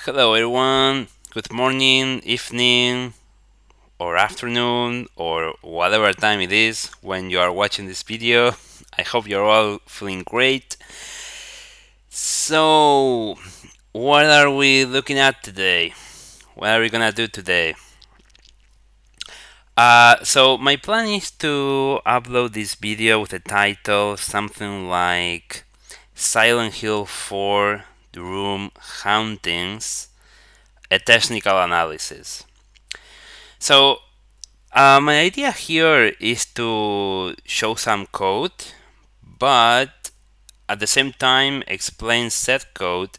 Hello, everyone. Good morning, evening, or afternoon, or whatever time it is when you are watching this video. I hope you're all feeling great. So, what are we looking at today? What are we gonna do today? So my plan is to upload this video with a title something like Silent Hill 4 The Room Hauntings, a technical analysis. So my idea here is to show some code, but at the same time explain said code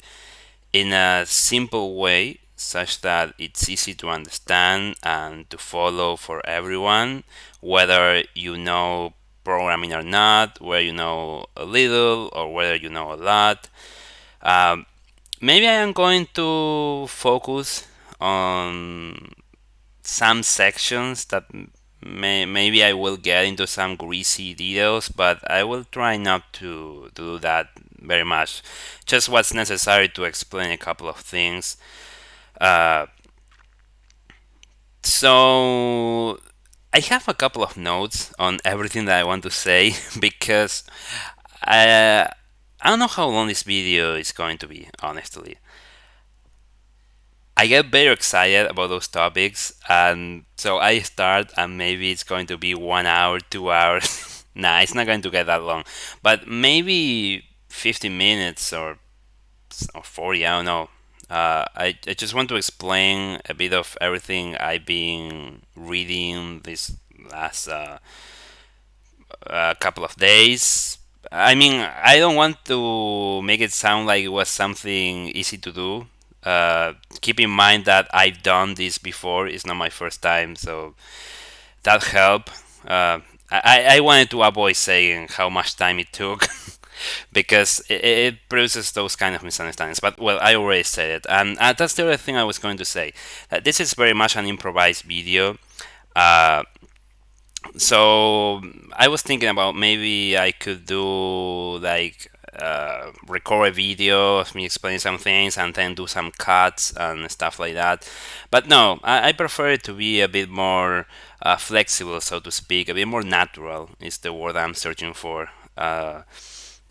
in a simple way such that it's easy to understand and to follow for everyone, whether you know programming or not, whether you know a little or whether you know a lot. Um, Maybe I am going to focus on some sections that maybe I will get into some greasy details, but I will try not to do that very much. Just what's necessary to explain a couple of things. Uh, so I have a couple of notes on everything that I want to say because I don't know how long this video is going to be, honestly. I get very excited about those topics, and so I start, and maybe it's going to be 1 hour, 2 hours. Nah, it's not going to get that long, but maybe 50 minutes or 40. I don't know. I just want to explain a bit of everything I've been reading this last couple of days. I mean, I don't want to make it sound like it was something easy to do. Keep in mind that I've done this before. It's not my first time, so that helped. I wanted to avoid saying how much time it took because it produces those kind of misunderstandings. But well, I already said it, and that's the other thing I was going to say. This is very much an improvised video. Uh, so I was thinking about maybe I could do like record a video of me explaining some things and then do some cuts and stuff like that. But no, I prefer it to be a bit more flexible, so to speak, a bit more natural is the word I'm searching for.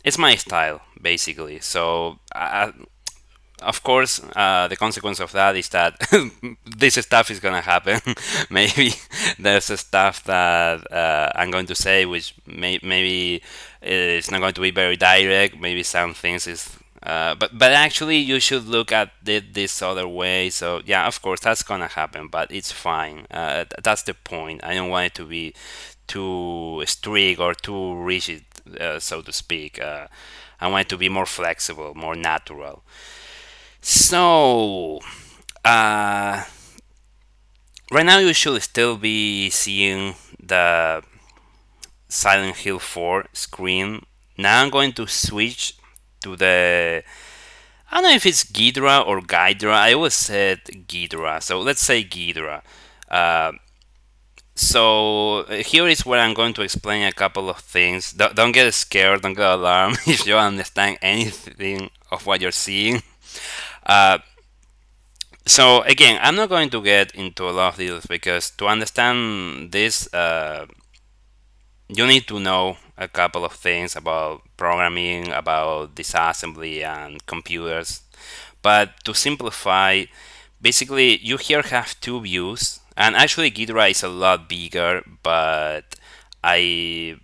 It's my style, basically. So of course, the consequence of that is that this stuff is gonna happen. Maybe there's stuff that I'm going to say which maybe it's not going to be very direct. Maybe some things is, but actually you should look at it this other way. So yeah, of course that's gonna happen, but it's fine. That's the point. I don't want it to be too strict or too rigid, so to speak. I want it to be more flexible, more natural. So, uh, right now you should still be seeing the Silent Hill 4 screen. Now I'm going to switch to the. I don't know if it's Ghidra or Ghidra. I always said Ghidra, so let's say Ghidra. Uh, here is where I'm going to explain a couple of things. Don't get scared, don't get alarmed if you don't understand anything of what you're seeing. Uh, So again, I'm not going to get into a lot of details because to understand this, you need to know a couple of things about programming, about disassembly, and computers. But to simplify, basically, you here have two views, and actually, Ghidra is a lot bigger, but I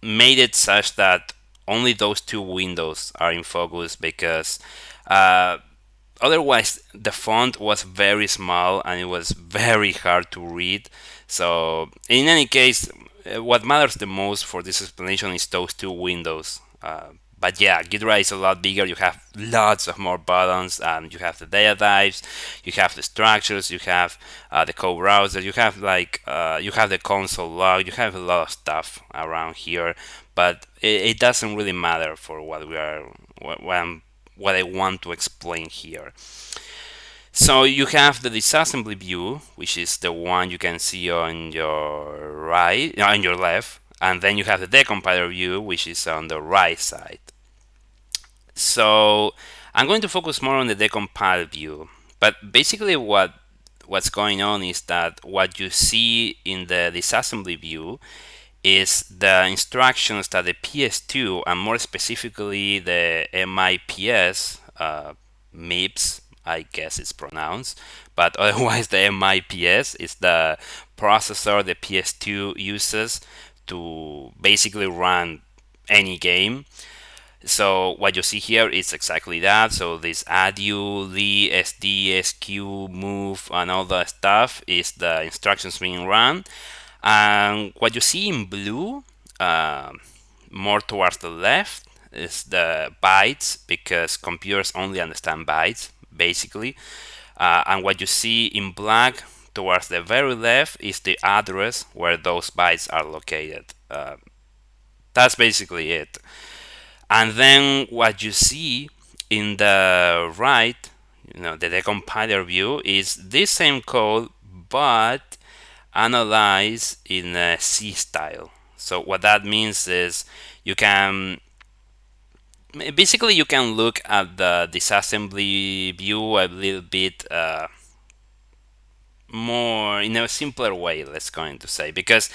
made it such that only those two windows are in focus because uh, otherwise the font was very small and it was very hard to read. So in any case, what matters the most for this explanation is those two windows. But yeah, Ghidra is a lot bigger. You have lots of more buttons, and you have the data types, you have the structures, you have the code browser, you have you have the console log, you have a lot of stuff around here. But it doesn't really matter for what we are, what I want to explain here. So you have the disassembly view, which is the one you can see on your right, on your left, and then you have the decompiler view, which is on the right side. So I'm going to focus more on the decompile view. But basically, what's going on is that what you see in the disassembly view is the instructions that the PS2 and more specifically the MIPS, MIPS, I guess it's pronounced, but otherwise the MIPS is the processor the PS2 uses to basically run any game. So what you see here is exactly that. So this ADU, LI, SD, SQ, move, and all that stuff is the instructions being run. And what you see in blue, more towards the left, is the bytes because computers only understand bytes, basically. And what you see in black towards the very left is the address where those bytes are located. That's basically it. And then what you see in the right, the decompiler view is this same code, but analyzed in a C style. So what that means is you can basically you can look at the disassembly view a little bit more in a simpler way, let's going to say, because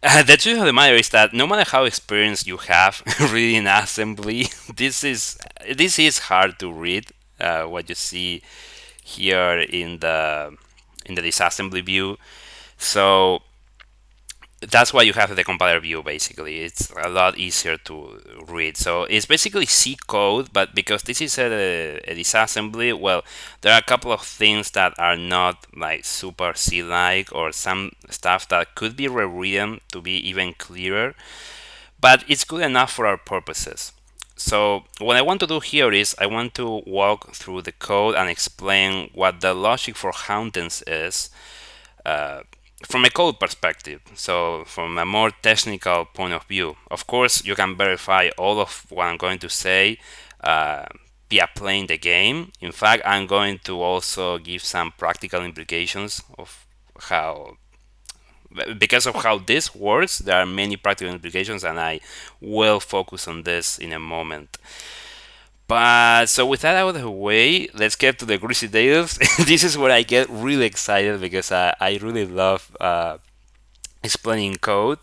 the truth of the matter is that no matter how experienced you have reading assembly, this is hard to read. What you see here in the disassembly view, so that's why you have the compiler view. Basically, it's a lot easier to read. So it's basically C code, but because this is a disassembly, well, there are a couple of things that are not like super C like, or some stuff that could be rewritten to be even clearer, but it's good enough for our purposes. So what I want to do here is I want to walk through the code and explain what the logic for hauntings is, uh, from a code perspective. So from a more technical point of view, of course, you can verify all of what I'm going to say uh, via playing the game. In fact, I'm going to also give some practical implications of how, because of how this works, there are many practical implications, and I will focus on this in a moment. But so with that out of the way, let's get to the greasy details. This is where I get really excited because I really love explaining code.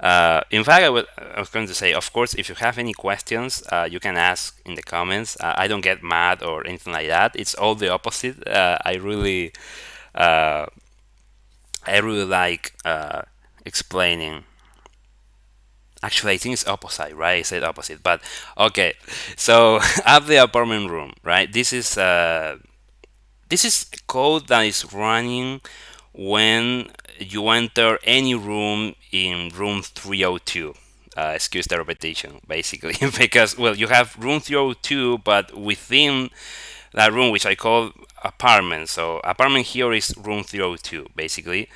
In fact, I was going to say, of course, if you have any questions, you can ask in the comments. I don't get mad or anything like that. It's all the opposite. Uh, I really like explaining. Actually, I think it's opposite, right? I said opposite, but okay. So at the apartment room, right? This is code that is running when you enter any room in room 302. Excuse the repetition, basically, because well, you have room 302, but within that room, which I call apartment. So apartment here is room 302, basically,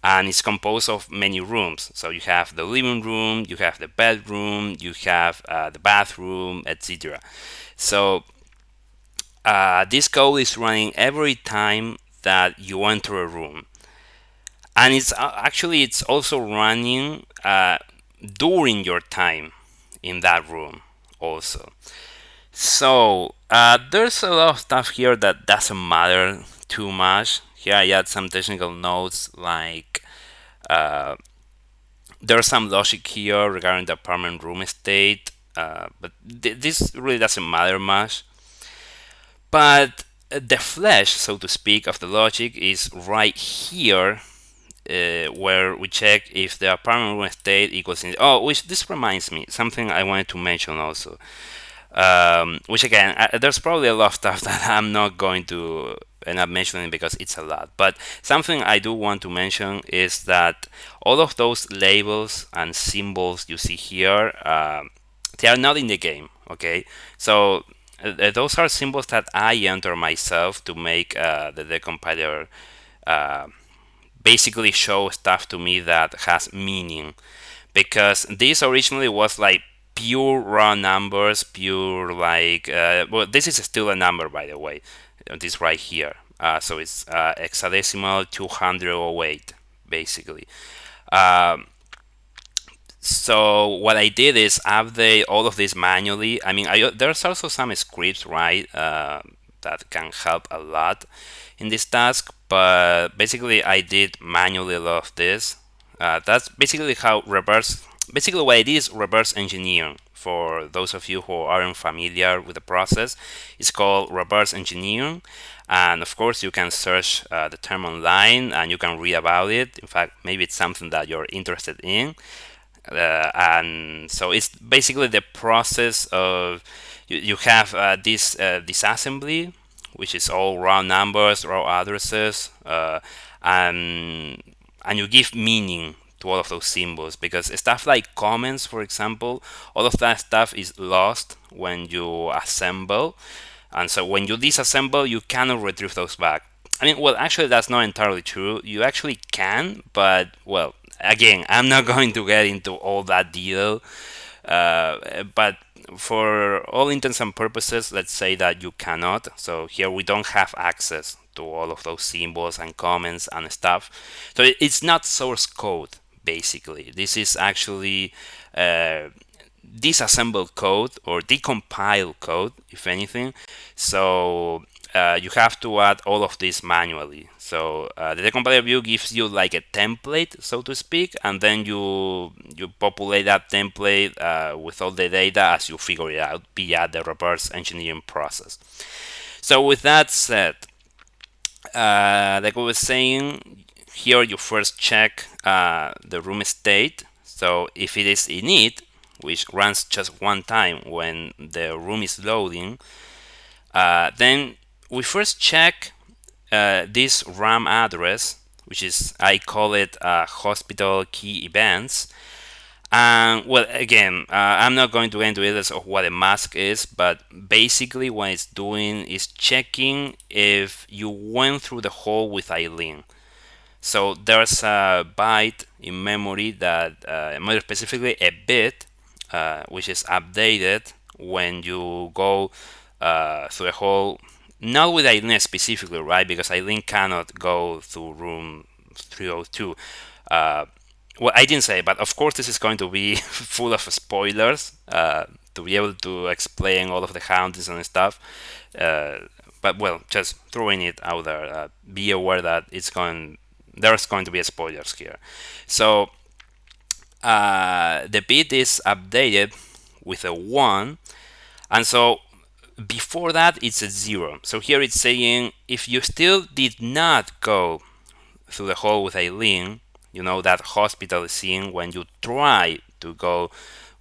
and it's composed of many rooms. So you have the living room, you have the bedroom, you have the bathroom, etc. So this code is running every time that you enter a room, and it's also running during your time in that room also. So there's a lot of stuff here that doesn't matter too much. Here I add some technical notes like there's some logic here regarding the apartment room state, but this really doesn't matter much. But the flesh, so to speak, of the logic is right here, where we check if the apartment room state equals in. Oh, which this reminds me something I wanted to mention also. Which again, there's probably a lot of stuff that I'm not going to end up mentioning because it's a lot. But something I do want to mention is that all of those labels and symbols you see here, they are not in the game. Okay, so those are symbols that I enter myself to make the decompiler basically show stuff to me that has meaning, because this originally was like pure raw numbers, pure like well, this is still a number, by the way, this right here. So it's hexadecimal 208 basically. um, So what I did is update all of this manually. I mean, there's also some scripts, right, that can help a lot in this task. But basically, I did manually a lot of this. That's basically how reverse. Basically, what I did is reverse engineer. For those of you who aren't familiar with the process, it's called reverse engineering. And of course, you can search the term online and you can read about it. In fact, maybe it's something that you're interested in. And so it's basically the process of you have this disassembly, which is all raw numbers, raw addresses, and and you give meaning to all of those symbols, because stuff like comments, for example, all of that stuff is lost when you assemble, and so when you disassemble, you cannot retrieve those back. I mean, well, actually, that's not entirely true. You actually can, but well, again, I'm not going to get into all that detail. But for all intents and purposes, let's say that you cannot. So here we don't have access to all of those symbols and comments and stuff. So it's not source code, basically. This is actually uh, disassemble code or decompile code, if anything. So you have to add all of this manually. So the decompiler view gives you like a template, so to speak, and then you populate that template with all the data as you figure it out via the reverse engineering process. So with that said, like I was saying, here you first check the room state. So if it is init, which runs just one time when the room is loading, then we first check this RAM address, which is, I call it hospital key events. And well, again, I'm not going to get into details of what a mask is, but basically what it's doing is checking if you went through the hole with Eileen. So there's a byte in memory that, more specifically, a bit, which is updated when you go through the hole, not with Eileen specifically, right? Because Eileen cannot go through room 302. Uh, well, I didn't say, but of course this is going to be full of spoilers to be able to explain all of the hauntings and stuff. Uh, but well, just throwing it out there. Be aware that there's going to be spoilers here. So the bit is updated with a 1, and so before that it's a 0. So here it's saying if you still did not go through the hole with Eileen, you know, that hospital scene when you try to go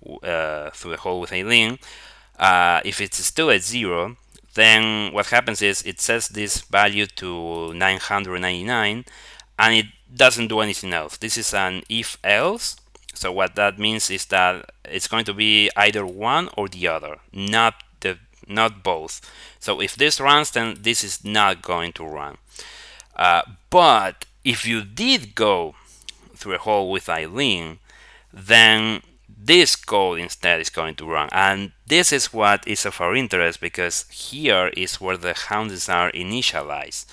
through the hole with Eileen, if it's still at 0, then what happens is it sets this value to 999 and it doesn't do anything else. This is an if else. So what that means is that it's going to be either one or the other, not both. So if this runs, then this is not going to run. But if you did go through a hole with Eileen, then this code instead is going to run. And this is what is of our interest, because here is where the hauntings are initialized.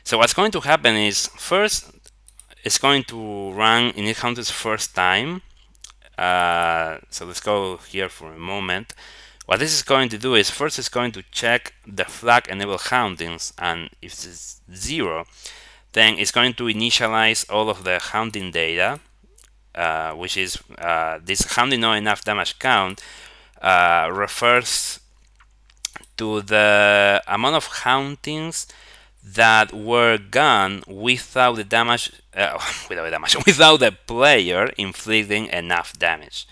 So what's going to happen is, first, it's going to run init hauntings first time. So let's go here for a moment. What this is going to do is, first it's going to check the flag enable hauntings, and if it's 0, then it's going to initialize all of the haunting data, which is this haunting not enough damage count refers to the amount of hauntings that were gone without the damage, without the player inflicting enough damage.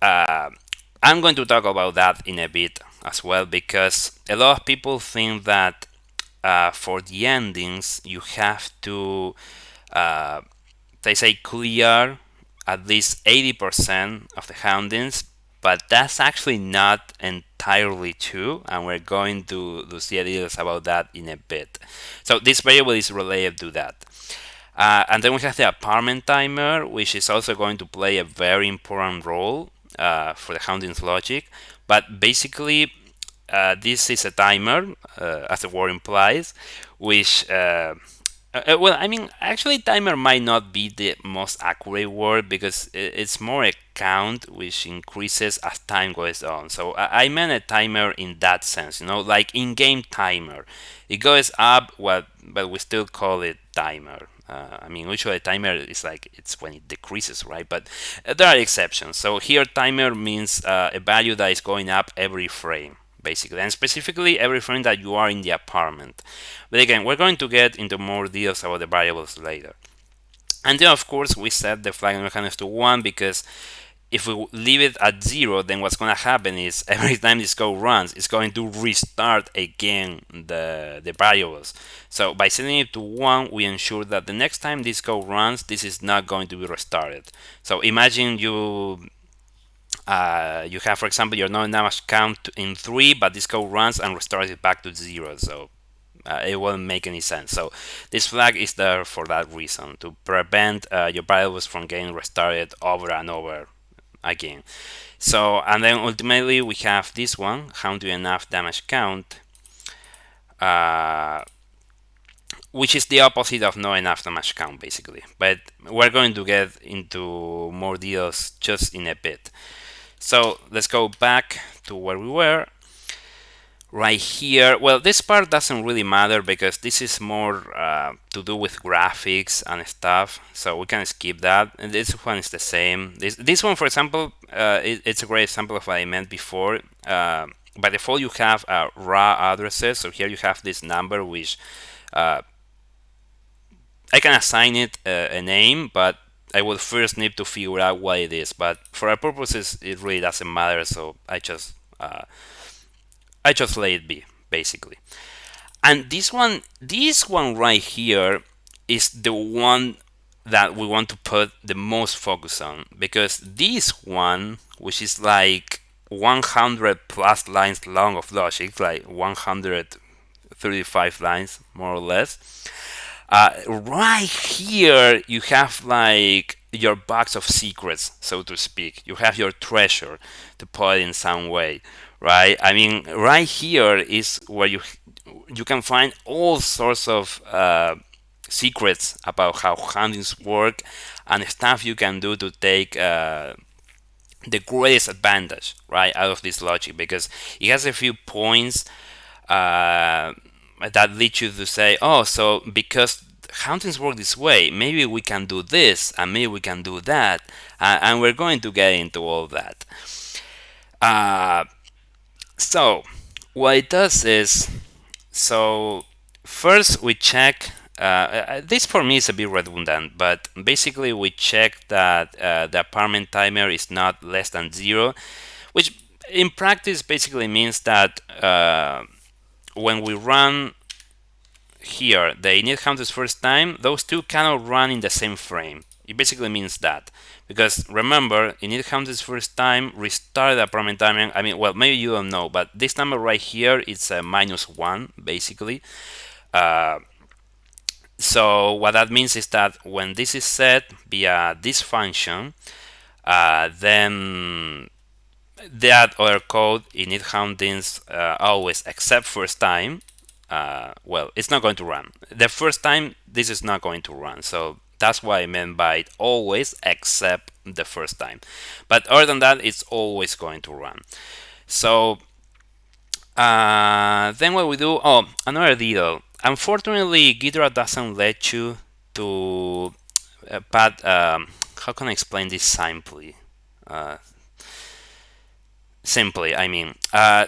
I'm going to talk about that in a bit as well, because a lot of people think that for the endings you have to, they say, clear at least 80% of the hauntings, but that's actually not entirely true, and we're going to see details about that in a bit. So this variable is related to that. And then we have the apartment timer, which is also going to play a very important role for the hauntings logic. But basically, this is a timer, as the word implies, which Well, I mean, actually, timer might not be the most accurate word because it's more a count which increases as time goes on. So I meant a timer in that sense, like in-game timer. It goes up, but we still call it timer. I mean, usually a timer is like it's when it decreases, right? But there are exceptions. So here, timer means a value that is going up every frame, basically, and specifically every frame that you are in the apartment. But again, we're going to get into more details about the variables later. And then, of course, we set the flag mechanism to 1 because if we leave it at 0, then what's going to happen is every time this code runs, it's going to restart again the variables. So by setting it to 1, we ensure that the next time this code runs, this is not going to be restarted. So imagine you have, for example, your non-damage count in 3, but this code runs and restarts it back to 0. So it won't make any sense. So this flag is there for that reason, to prevent your variables from getting restarted over and over again. So, and then ultimately we have this one, how do enough damage count, uh, which is the opposite of no enough damage count, basically. But we're going to get into more details just in a bit. So let's go back to where we were. Right here, well, this part doesn't really matter because this is more to do with graphics and stuff, so we can skip that. And this one is the same. This one, for example, it's a great example of what I meant before. By default, you have raw addresses, so here you have this number which uh, I can assign it a name, but I will first need to figure out what it is. But for our purposes, it really doesn't matter, so I just let it be, basically. And this one right here is the one that we want to put the most focus on, because this one, which is like 100 plus lines long of logic, like 135 lines more or less, right here you have like your box of secrets, so to speak. You have your treasure, to put it in some way, right? I mean, right here is where you can find all sorts of secrets about how hauntings work and stuff you can do to take the greatest advantage, right, out of this logic, because it has a few points uh, that lead you to say, oh, so because hauntings work this way, maybe we can do this and maybe we can do that, and we're going to get into all that. Uh, so what it does is, so first we check. This for me is a bit redundant, but basically we check that the apartment timer is not less than 0, which in practice basically means that when we run here the init counters first time, those two cannot run in the same frame. It basically means that, because remember, init counters first time restart the apartment timer. I mean, well, maybe you don't know, but this number right here is a -1 basically. So what that means is that when this is set via this function, then that other code init hauntings always except first time, well, it's not going to run. The first time, this is not going to run. So that's what I meant by it, always except the first time. But other than that, it's always going to run. So then what we do, oh, another detail. Unfortunately, Ghidra doesn't let you to but how can I explain this simply? Simply, I mean.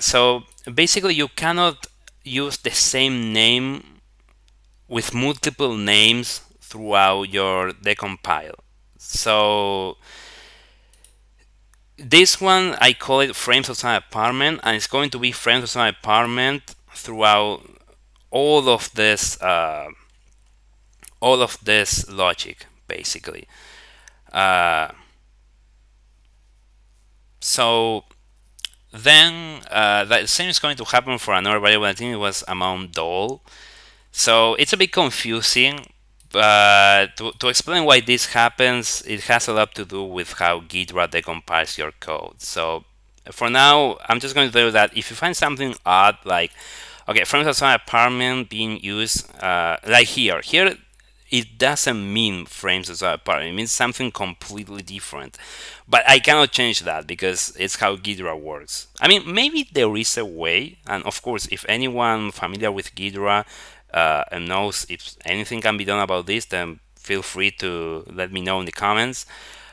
So basically, you cannot use the same name with multiple names throughout your decompile. So this one, I call it frames of an apartment, and it's going to be frames of an apartment throughout all of this logic, basically. Uh, so then the same is going to happen for another variable. I think it was amount doll. So it's a bit confusing, but to explain why this happens, it has a lot to do with how Ghidra decompiles your code. So for now, I'm just going to tell you that if you find something odd, like, okay, frames of an apartment being used, like here it doesn't mean frames as apart. It means something completely different. But I cannot change that because it's how Ghidorah works. I mean, maybe there is a way, and of course, if anyone familiar with Ghidorah and knows if anything can be done about this, then feel free to let me know in the comments.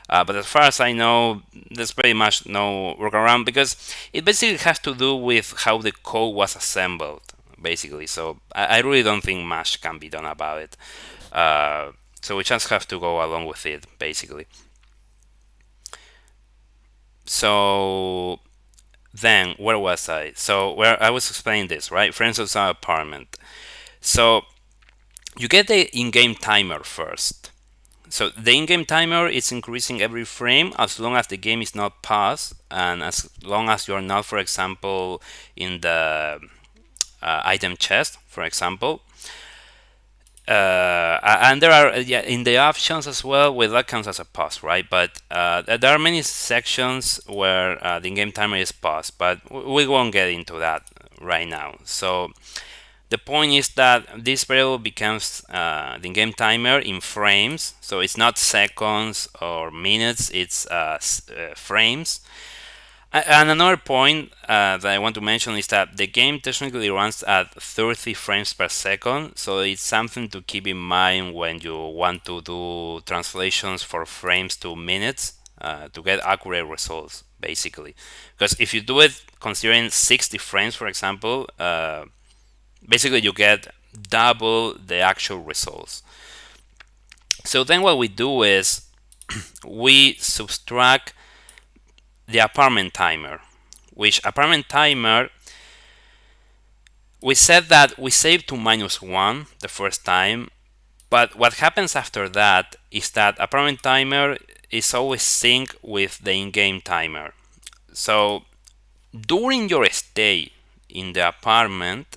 But as far as I know, there's pretty much no workaround because it basically has to do with how the code was assembled, basically. So I really don't think much can be done about it. So we just have to go along with it, basically. So then, where was I? So where I was explaining this, right? Friends of our apartment. So you get the in-game timer first. So the in-game timer is increasing every frame as long as the game is not paused, and as long as you're not, for example, in the item chest, for example. And there are yeah, in the options as well. Well, that counts as a pause, right? But there are many sections where the in-game timer is paused, but we won't get into that right now. So the point is that this variable becomes the in-game timer in frames, so it's not seconds or minutes, it's frames. And another point that I want to mention is that the game technically runs at 30 frames per second, so it's something to keep in mind when you want to do translations for frames to minutes to get accurate results, basically. Because if you do it considering 60 frames, for example, basically you get double the actual results. So then what we do is we subtract the apartment timer, which apartment timer, we said that we save to -1 the first time, but what happens after that is that apartment timer is always synced with the in-game timer. So during your stay in the apartment,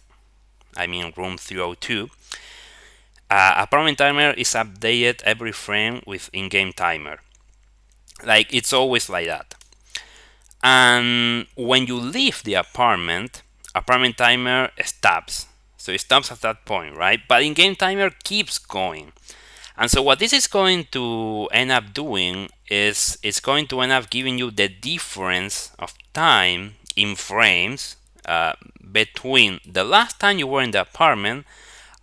I mean room 302, apartment timer is updated every frame with in-game timer. Like it's always like that. And when you leave the apartment timer stops. So it stops at that point, right? But in-game timer keeps going. And so what this is going to end up doing is it's going to end up giving you the difference of time in frames between the last time you were in the apartment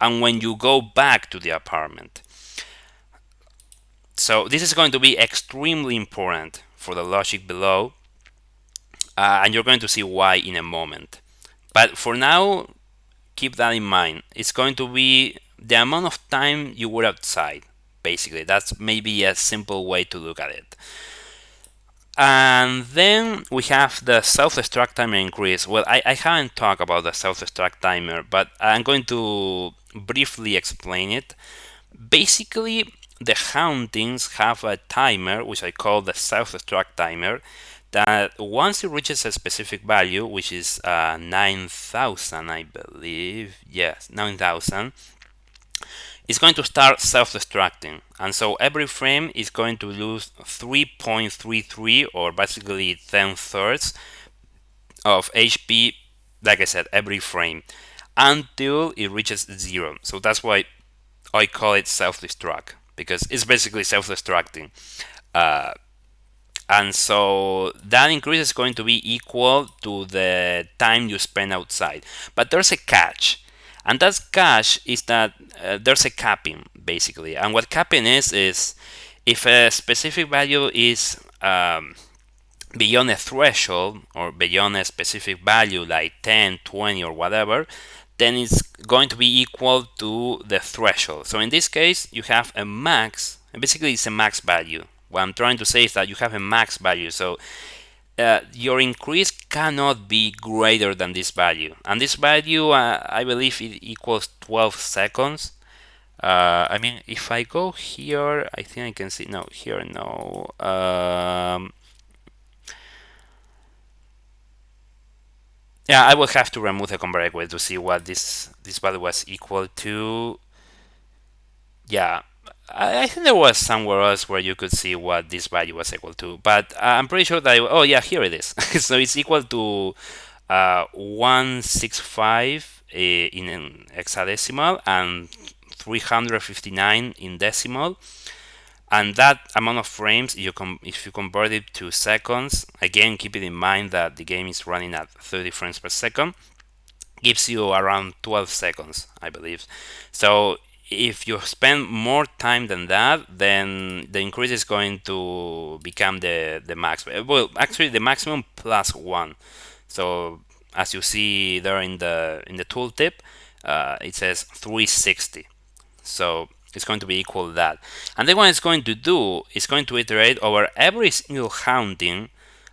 and when you go back to the apartment. So this is going to be extremely important for the logic below, and you're going to see why in a moment. But for now, keep that in mind. It's going to be the amount of time you were outside, basically. That's maybe a simple way to look at it. And then we have the self-destruct timer increase. Well, I haven't talked about the self-destruct timer, but I'm going to briefly explain it. Basically, the hauntings have a timer, which I call the self-destruct timer, that once it reaches a specific value, which is 9,000, I believe, yes, 9,000, it's going to start self-destructing. And so every frame is going to lose 3.33, or basically 10 thirds of HP, like I said, every frame, until it reaches 0. So that's why I call it self-destruct, because it's basically self-destructing. And so that increase is going to be equal to the time you spend outside. But there's a catch. And that catch is that there's a capping, basically. And what capping is if a specific value is beyond a threshold or beyond a specific value like 10, 20 or whatever, then it's going to be equal to the threshold. So in this case, you have a max. Basically, it's a max value. What I'm trying to say is that you have a max value. So your increase cannot be greater than this value. And this value, I believe it equals 12 seconds. I mean, if I go here, I think I can see, no, here, no. Yeah, I will have to remove the compare equation to see what this value was equal to. Yeah, I think there was somewhere else where you could see what this value was equal to, but I'm pretty sure that, oh yeah, here it is. So it's equal to 165 in hexadecimal and 359 in decimal, and that amount of frames, if you convert it to seconds, again keeping in mind that the game is running at 30 frames per second, gives you around 12 seconds, I believe. So if you spend more time than that, then the increase is going to become the max. Well, actually, the maximum plus one. So as you see there in the tooltip, it says 360. So it's going to be equal to that. And then what it's going to do is going to iterate over every single haunting,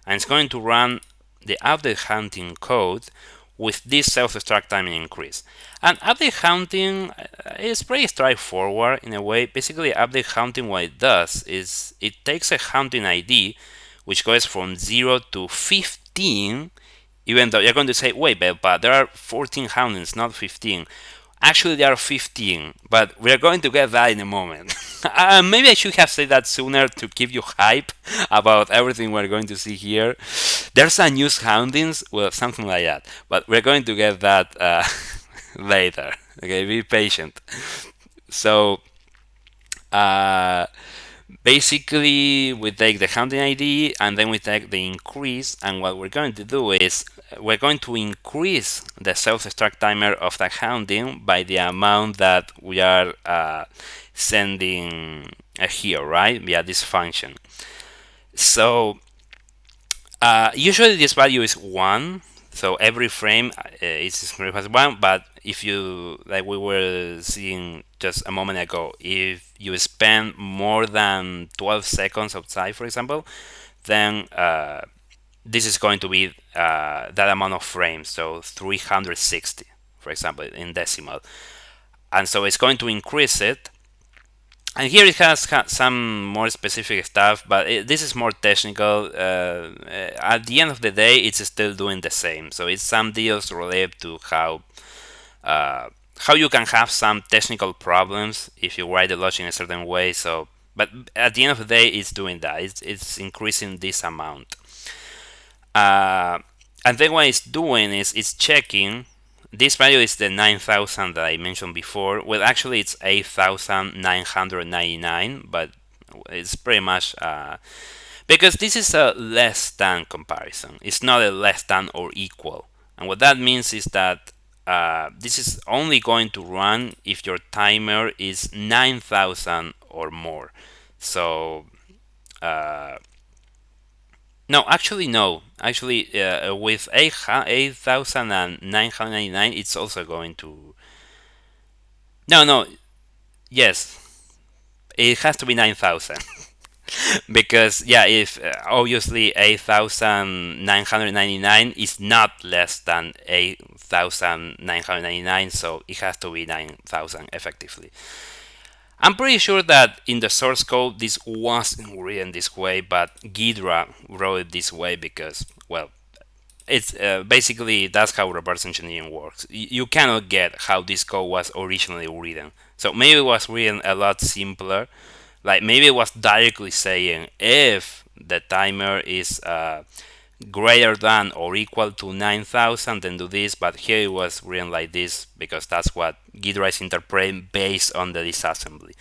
and it's going to run the update haunting code with this self-destruct timing increase. And update haunting is pretty straightforward in a way. Basically, update haunting, what it does is it takes a haunting ID which goes from 0 to 15, even though you're going to say, wait, but there are 14 hauntings, not 15. Actually, there are 15, but we're going to get that in a moment. Maybe I should have said that sooner to keep you hype about everything we're going to see here. There's a news hauntings, well, something like that, but we're going to get that later. Okay, be patient. So, uh, basically, we take the haunting ID and then we take the increase, and what we're going to do is we're going to increase the self-destruct timer of the haunting by the amount that we are sending here, right? Via this function. So usually this value is 1, so every frame is described as 1, but if you, like we were seeing just a moment ago, if you spend more than 12 seconds outside, for example, then this is going to be that amount of frames, so 360, for example, in decimal. And so it's going to increase it. And here it has some more specific stuff, but this is more technical. At the end of the day, it's still doing the same. So it's some deals related to how you can have some technical problems if you write the logic in a certain way. So, but at the end of the day, it's doing that. It's increasing this amount. And then what it's doing is it's checking. This value is the 9,000 that I mentioned before. Well, actually, it's 8,999, but it's pretty much because this is a less than comparison. It's not a less than or equal. And what that means is that this is only going to run if your timer is 9,000 or more. So no, actually, no. Actually, with 8,999, it's also going to. No, no. Yes, it has to be 9,000 because yeah, if obviously 8,999 is not less than 8,999, so it has to be 9,000 effectively. I'm pretty sure that in the source code this wasn't written this way, but Ghidra wrote it this way because, well, it's basically that's how reverse engineering works. You cannot get how this code was originally written. So maybe it was written a lot simpler. Like maybe it was directly saying if the timer is greater than or equal to 9,000, then do this. But here it was written like this because that's what Ghidra is interpreting based on the disassembly.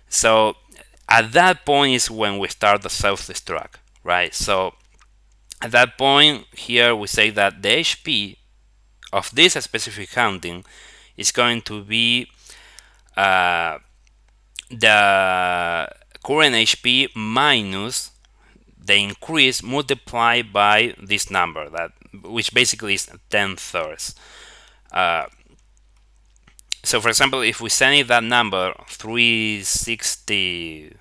So at that point is when we start the self-destruct, right? So at that point here we say that the HP of this specific counting is going to be the current HP minus the increase multiplied by this number, that which basically is 10/3. So for example, if we send it that number 360,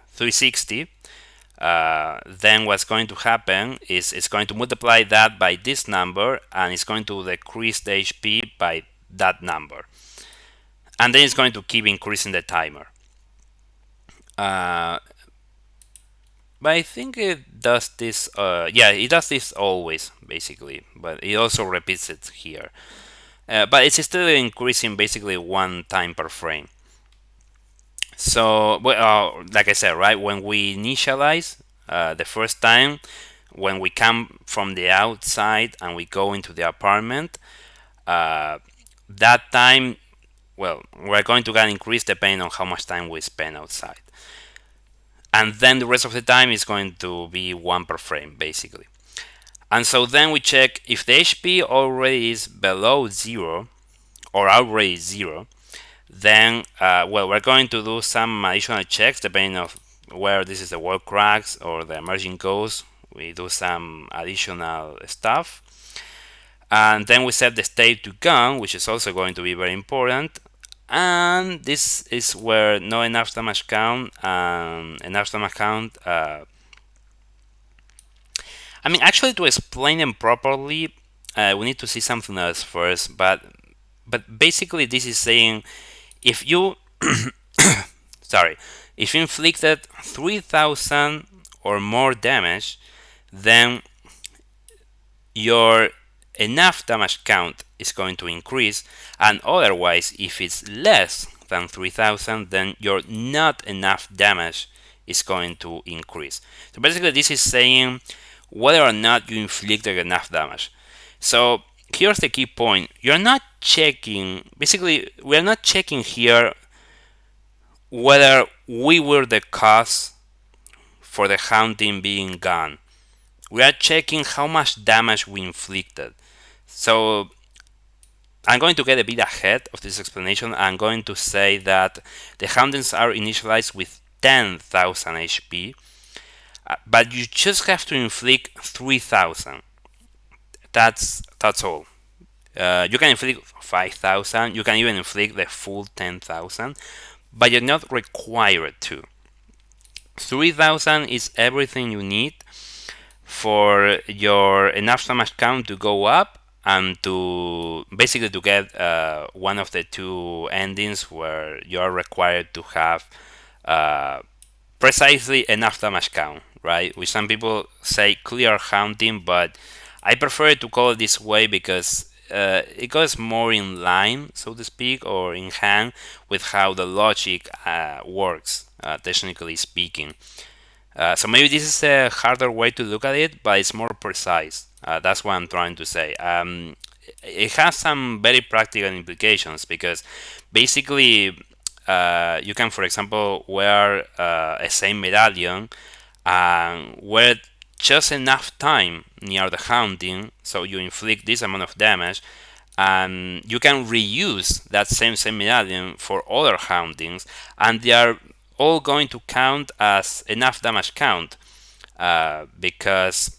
then what's going to happen is it's going to multiply that by this number and it's going to decrease the HP by that number, and then it's going to keep increasing the timer. But I think it does this. Yeah, it does this always, basically. But it also repeats it here. But it's still increasing basically one time per frame. So, well, like I said, right, when we initialize the first time, when we come from the outside and we go into the apartment, that time well, we're going to get increase depending on how much time we spend outside. And then the rest of the time is going to be one per frame, basically. And so then we check if the HP already is below zero or already zero, then well, we're going to do some additional checks depending on where this is the wall cracks or the emerging ghosts. We do some additional stuff, and then we set the state to gone, which is also going to be very important. And this is where no enough damage count and enough damage count. I mean, actually, to explain them properly, we need to see something else first. But basically, this is saying if you sorry, if you inflicted 3,000 or more damage, then your enough damage count is going to increase, and otherwise, if it's less than 3,000, then your not enough damage is going to increase. So basically, this is saying whether or not you inflicted enough damage. So here's the key point: you're not checking. Basically, we're not checking here whether we were the cause for the haunting being gone. We are checking how much damage we inflicted. So I'm going to get a bit ahead of this explanation. I'm going to say that the hauntings are initialized with 10,000 HP, but you just have to inflict 3,000. That's all. You can inflict 5,000. You can even inflict the full 10,000, but you're not required to. 3,000 is everything you need for your enough damage count to go up and to basically to get one of the two endings where you're required to have uh, precisely enough damage count, right? Which some people say clear haunting, but I prefer to call it this way because it goes more in line, so to speak, or in hand with how the logic works, technically speaking. So maybe this is a harder way to look at it, but it's more precise. That's what I'm trying to say. It has some very practical implications because basically you can, for example, wear a same medallion and wear just enough time near the haunting, so you inflict this amount of damage, and you can reuse that same medallion for other hauntings, and they are all going to count as enough damage count because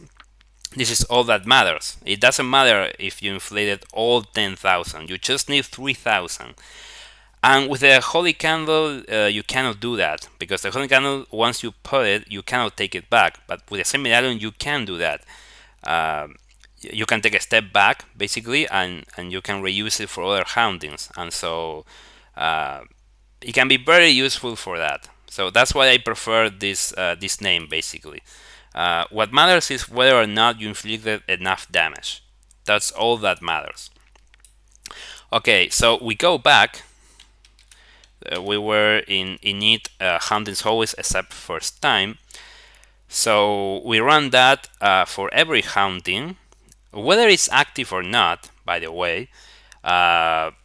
this is all that matters. It doesn't matter if you inflated all 10,000, you just need 3,000. And with the Holy Candle, you cannot do that because the Holy Candle, once you put it, you cannot take it back. But with the same medallion, you can do that. You can take a step back, basically, and you can reuse it for other hauntings. And so it can be very useful for that. So that's why I prefer this name, basically. What matters is whether or not you inflicted enough damage. That's all that matters. Okay, so we go back. We were in it hauntings always except first time. So we run that for every haunting, whether it's active or not, by the way. But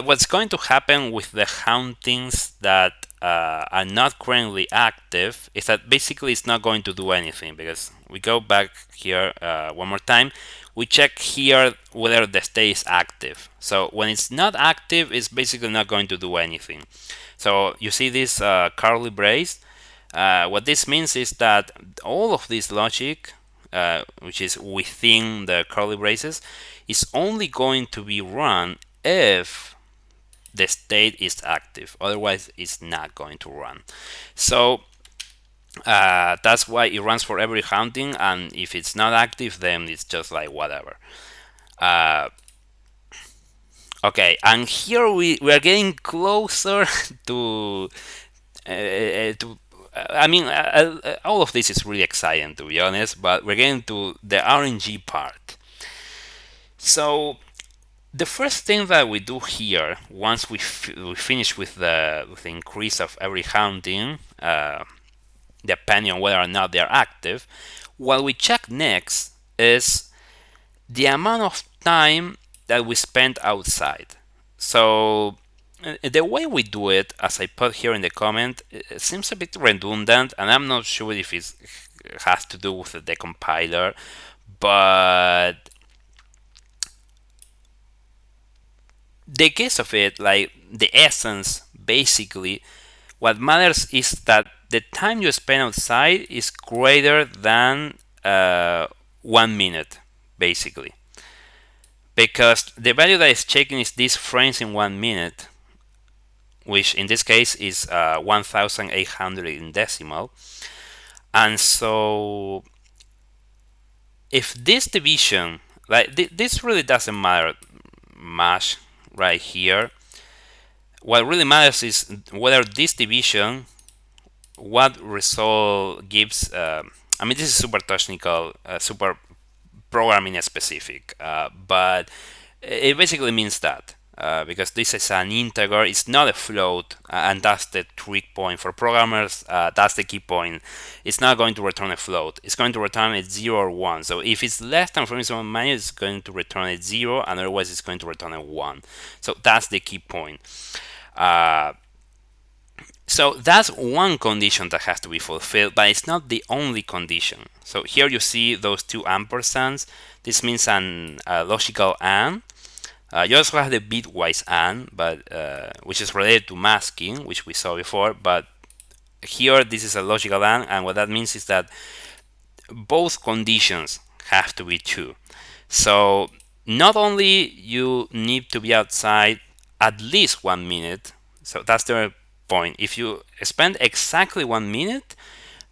what's going to happen with the hauntings that are not currently active is that basically it's not going to do anything because we go back here one more time. We check here whether the state is active. So when it's not active, it's basically not going to do anything. So you see this curly brace. What this means is that all of this logic, which is within the curly braces, is only going to be run if the state is active. Otherwise, it's not going to run. So that's why it runs for every haunting, and if it's not active, then it's just like whatever. Okay, and here we are getting closer to I mean, all of this is really exciting, to be honest, but we're getting to the RNG part. So the first thing that we do here, once we finish with the increase of every haunting, depending on whether or not they are active, what we check next is the amount of time that we spend outside. So the way we do it, as I put here in the comment, it seems a bit redundant, and I'm not sure if it has to do with the compiler, but the case of it, like the essence, basically, what matters is that the time you spend outside is greater than 1 minute, basically. Because the value that is checking is these frames in 1 minute, which in this case is 1800 in decimal. And so if this division, like this really doesn't matter much right here. What really matters is whether this division, what result gives. I mean, this is super technical, super programming specific, but it basically means that because this is an integer, it's not a float, and that's the trick point for programmers. That's the key point. It's not going to return a float. It's going to return a 0 or 1. So if it's less than 1 minus, it's going to return a 0, and otherwise it's going to return a 1. So that's the key point. Uh, so that's one condition that has to be fulfilled, but it's not the only condition. So here you see those two ampersands. This means a logical AND. You also have the bitwise AND, but which is related to masking, which we saw before. But here this is a logical AND, and what that means is that both conditions have to be true. So not only you need to be outside at least 1 minute. So that's the point. If you spend exactly 1 minute,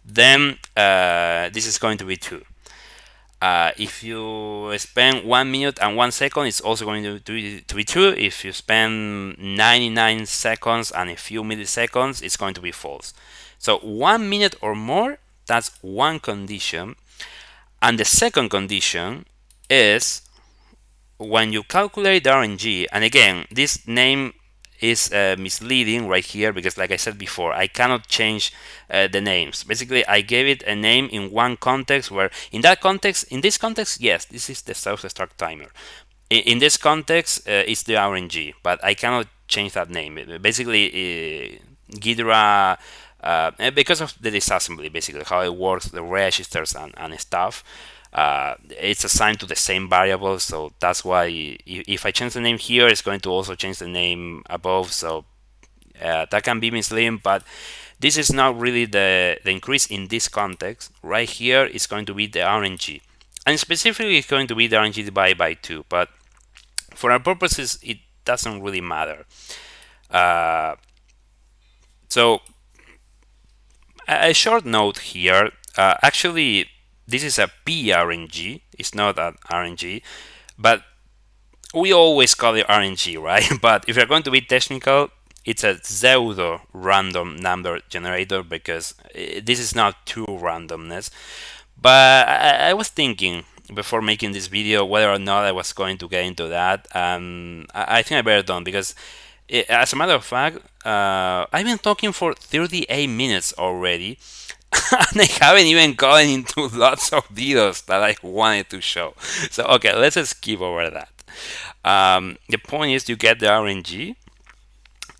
then this is going to be true. If you spend 1 minute and 1 second, it's also going to be true. If you spend 99 seconds and a few milliseconds, it's going to be false. So 1 minute or more, that's one condition. And the second condition is when you calculate the RNG, and again, this name is misleading right here because, like I said before, I cannot change the names. Basically, I gave it a name in one context where, in this context, yes, this is the self-destruct timer. In this context, it's the RNG, but I cannot change that name. Basically, Ghidra, because of the disassembly, basically how it works, the registers and stuff. It's assigned to the same variable, so that's why if I change the name here, it's going to also change the name above. So that can be misleading, but this is not really the increase in this context. Right here is going to be the RNG, and specifically it's going to be the RNG divided by 2. But for our purposes, it doesn't really matter. So a short note here. Actually, this is a PRNG. It's not an RNG, but we always call it RNG, right? But if you're going to be technical, it's a pseudo random number generator because this is not true randomness. But I was thinking before making this video whether or not I was going to get into that, and I think I better don't because as a matter of fact, I've been talking for 38 minutes already, and I haven't even gotten into lots of details that I wanted to show. So, okay, let's just skip over that. The point is, you get the RNG,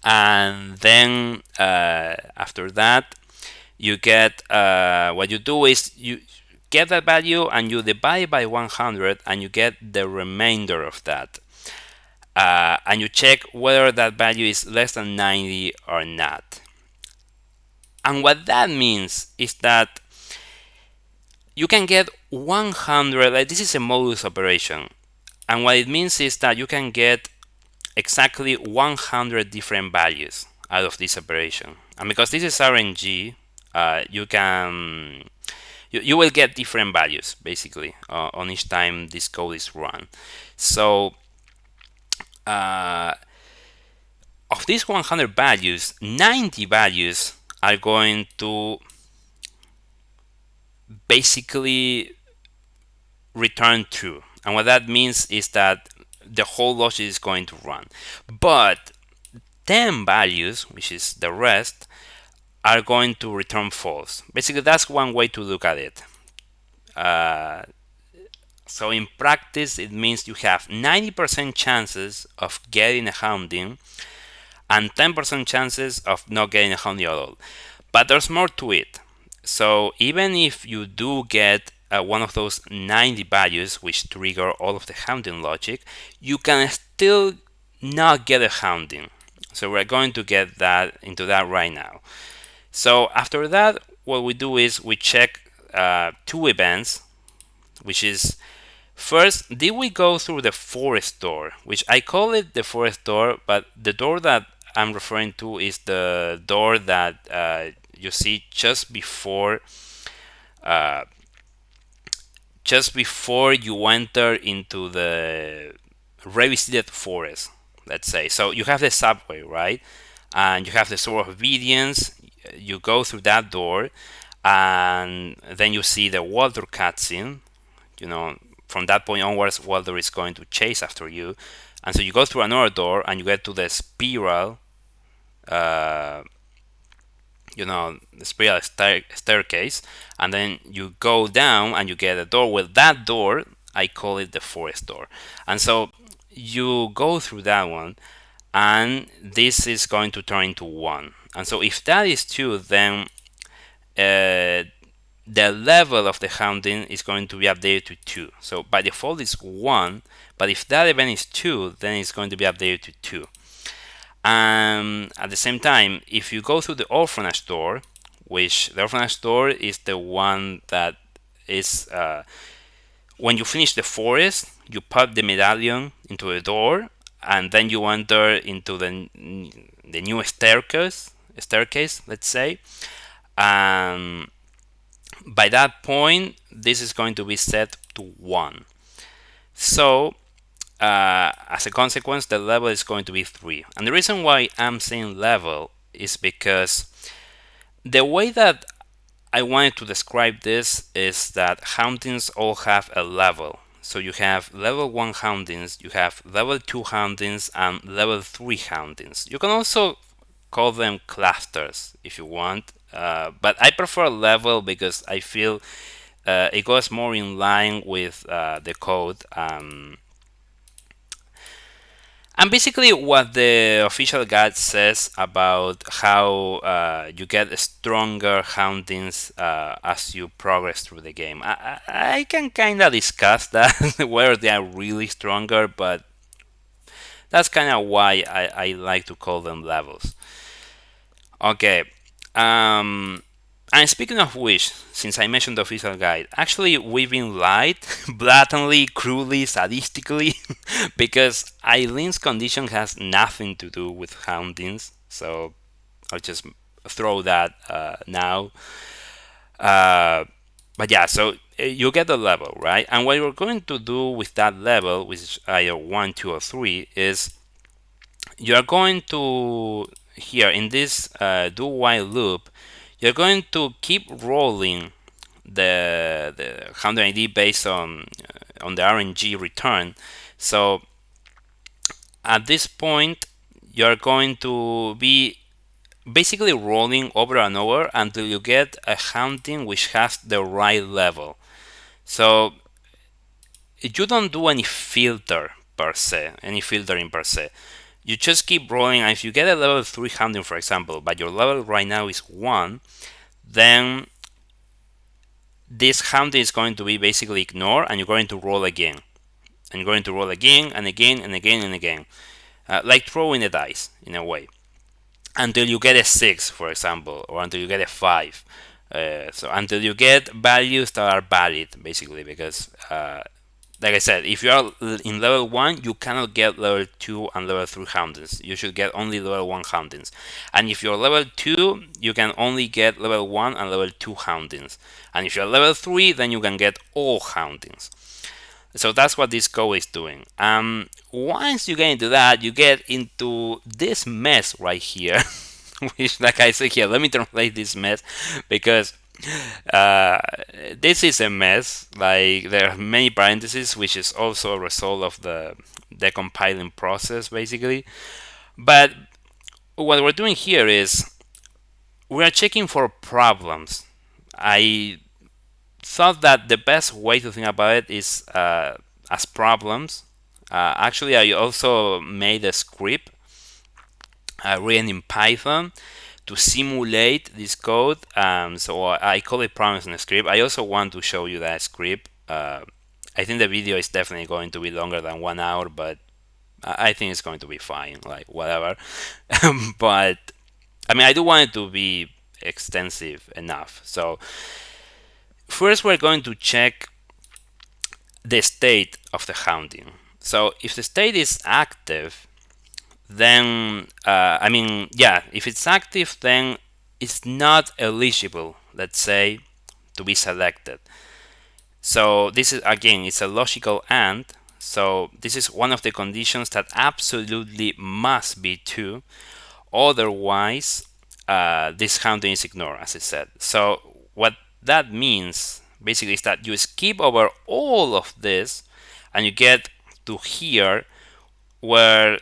and then after that, you get what you do is you get that value and you divide by 100, and you get the remainder of that. And you check whether that value is less than 90 or not. And what that means is that you can get 100, like this is a modulus operation. And what it means is that you can get exactly 100 different values out of this operation. And because this is RNG, you will get different values basically on each time this code is run. So of these 100 values, 90 values are going to basically return true. And what that means is that the whole logic is going to run. But 10 values, which is the rest, are going to return false. Basically, that's one way to look at it. So in practice, it means you have 90% chances of getting a haunting and 10% chances of not getting a haunting at all. But there's more to it. So even if you do get one of those 90 values which trigger all of the haunting logic, you can still not get a haunting. So we're going to get that into that right now. So after that, what we do is we check two events, which is first, did we go through the forest door, which I call it the forest door, but the door that I'm referring to is the door that you see uh, just before you enter into the revisited forest. Let's say so. You have the subway, right? And you have the sword of obedience. You go through that door, and then you see the Walter cutscene. You know, from that point onwards, Walter is going to chase after you, and so you go through another door, and you get to the spiral. Uh, the spiral staircase, and then you go down and you get a door. With that door, I call it the forest door, and so you go through that one, and this is going to turn into 1. And so if that is 2, then uh, the level of the haunting is going to be updated to 2. So by default it's 1, but if that event is 2, then it's going to be updated to 2. And at the same time, if you go through the orphanage door, which the orphanage door is the one that is when you finish the forest, you pop the medallion into the door, and then you enter into the new staircase, let's say. Um, by that point, this is going to be set to 1. So as a consequence, the level is going to be 3. And the reason why I'm saying level is because the way that I wanted to describe this is that hauntings all have a level. So you have level 1 hauntings, you have level 2 hauntings, and level 3 hauntings. You can also call them clusters if you want, but I prefer level because I feel it goes more in line with the code. And basically, what the official guide says about how you get stronger hauntings as you progress through the game. I can kind of discuss that, whether they are really stronger, but that's kind of why I like to call them levels. Okay. Um, and speaking of which, since I mentioned the official guide, actually we've been lied blatantly, cruelly, sadistically, because Eileen's condition has nothing to do with hauntings. So I'll just throw that now. Uh, but yeah, so you get the level, right? And what you're going to do with that level, which is either 1, 2, or 3, is you are going to, here in this do while loop, you're going to keep rolling the 100 ID based on the RNG return. So at this point, you're going to be basically rolling over and over until you get a haunting which has the right level. So you don't do any filtering per se. You just keep rolling, and if you get a level 300, for example, but your level right now is 1, then this haunting is going to be basically ignored, and you're going to roll again. And you're going to roll again, and again, and again, and again. Like throwing a dice, in a way. Until you get a 6, for example, or until you get a 5. So until you get values that are valid, basically, because like I said, if you are in level 1, you cannot get level 2 and level 3 hauntings. You should get only level 1 hauntings. And if you're level 2, you can only get level 1 and level 2 hauntings. And if you're level 3, then you can get all hauntings. So that's what this code is doing. Once you get into that, you get into this mess right here. Which, like I said here, let me translate this mess because uh, this is a mess. Like, there are many parentheses, which is also a result of the decompiling process, basically. But what we're doing here is we are checking for problems. I thought that the best way to think about it is as problems. Actually, I also made a script written in Python to simulate this code. So I call it problems in the script. I also want to show you that script. I think the video is definitely going to be longer than 1 hour, but I think it's going to be fine, like whatever. But I mean, I do want it to be extensive enough. So first, we're going to check the state of the haunting. So if the state is active, then I mean, yeah, if it's active, then it's not eligible, let's say, to be selected. So this is, again, it's a logical AND. So this is one of the conditions that absolutely must be true. Otherwise, this haunting is ignored, as I said. So what that means basically is that you skip over all of this and you get to here, where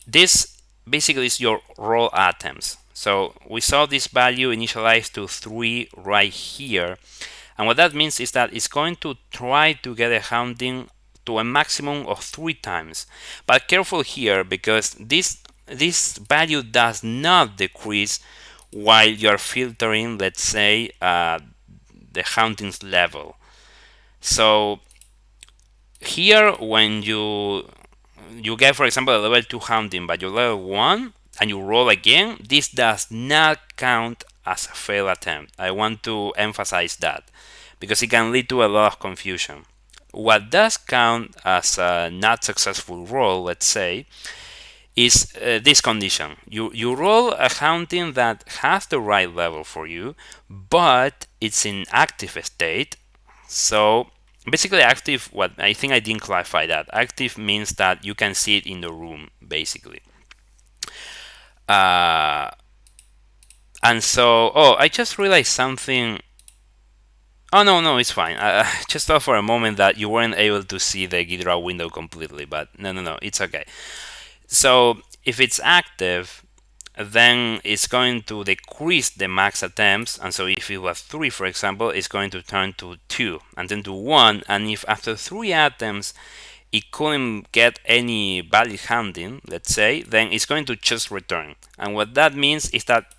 this basically is your roll atoms. So we saw this value initialized to 3 right here. And what that means is that it's going to try to get a haunting to a maximum of 3 times. But careful here, because this value does not decrease while you're filtering, let's say, the hauntings level. So here, when you get, for example, a level 2 haunting, but you level 1 and you roll again, this does not count as a failed attempt. I want to emphasize that because it can lead to a lot of confusion. What does count as a not successful roll, let's say, is this condition. You roll a haunting that has the right level for you, but it's in active state. So basically active, what I think I didn't clarify that. Active means that you can see it in the room, basically. And so, oh, I just realized something. Oh, no, it's fine. I just thought for a moment that you weren't able to see the Ghidra window completely, but no, it's okay. So if it's active, then it's going to decrease the max attempts. And so if it was 3, for example, it's going to turn to 2 and then to 1. And if after 3 attempts it couldn't get any valid haunting, let's say, then it's going to just return. And what that means is that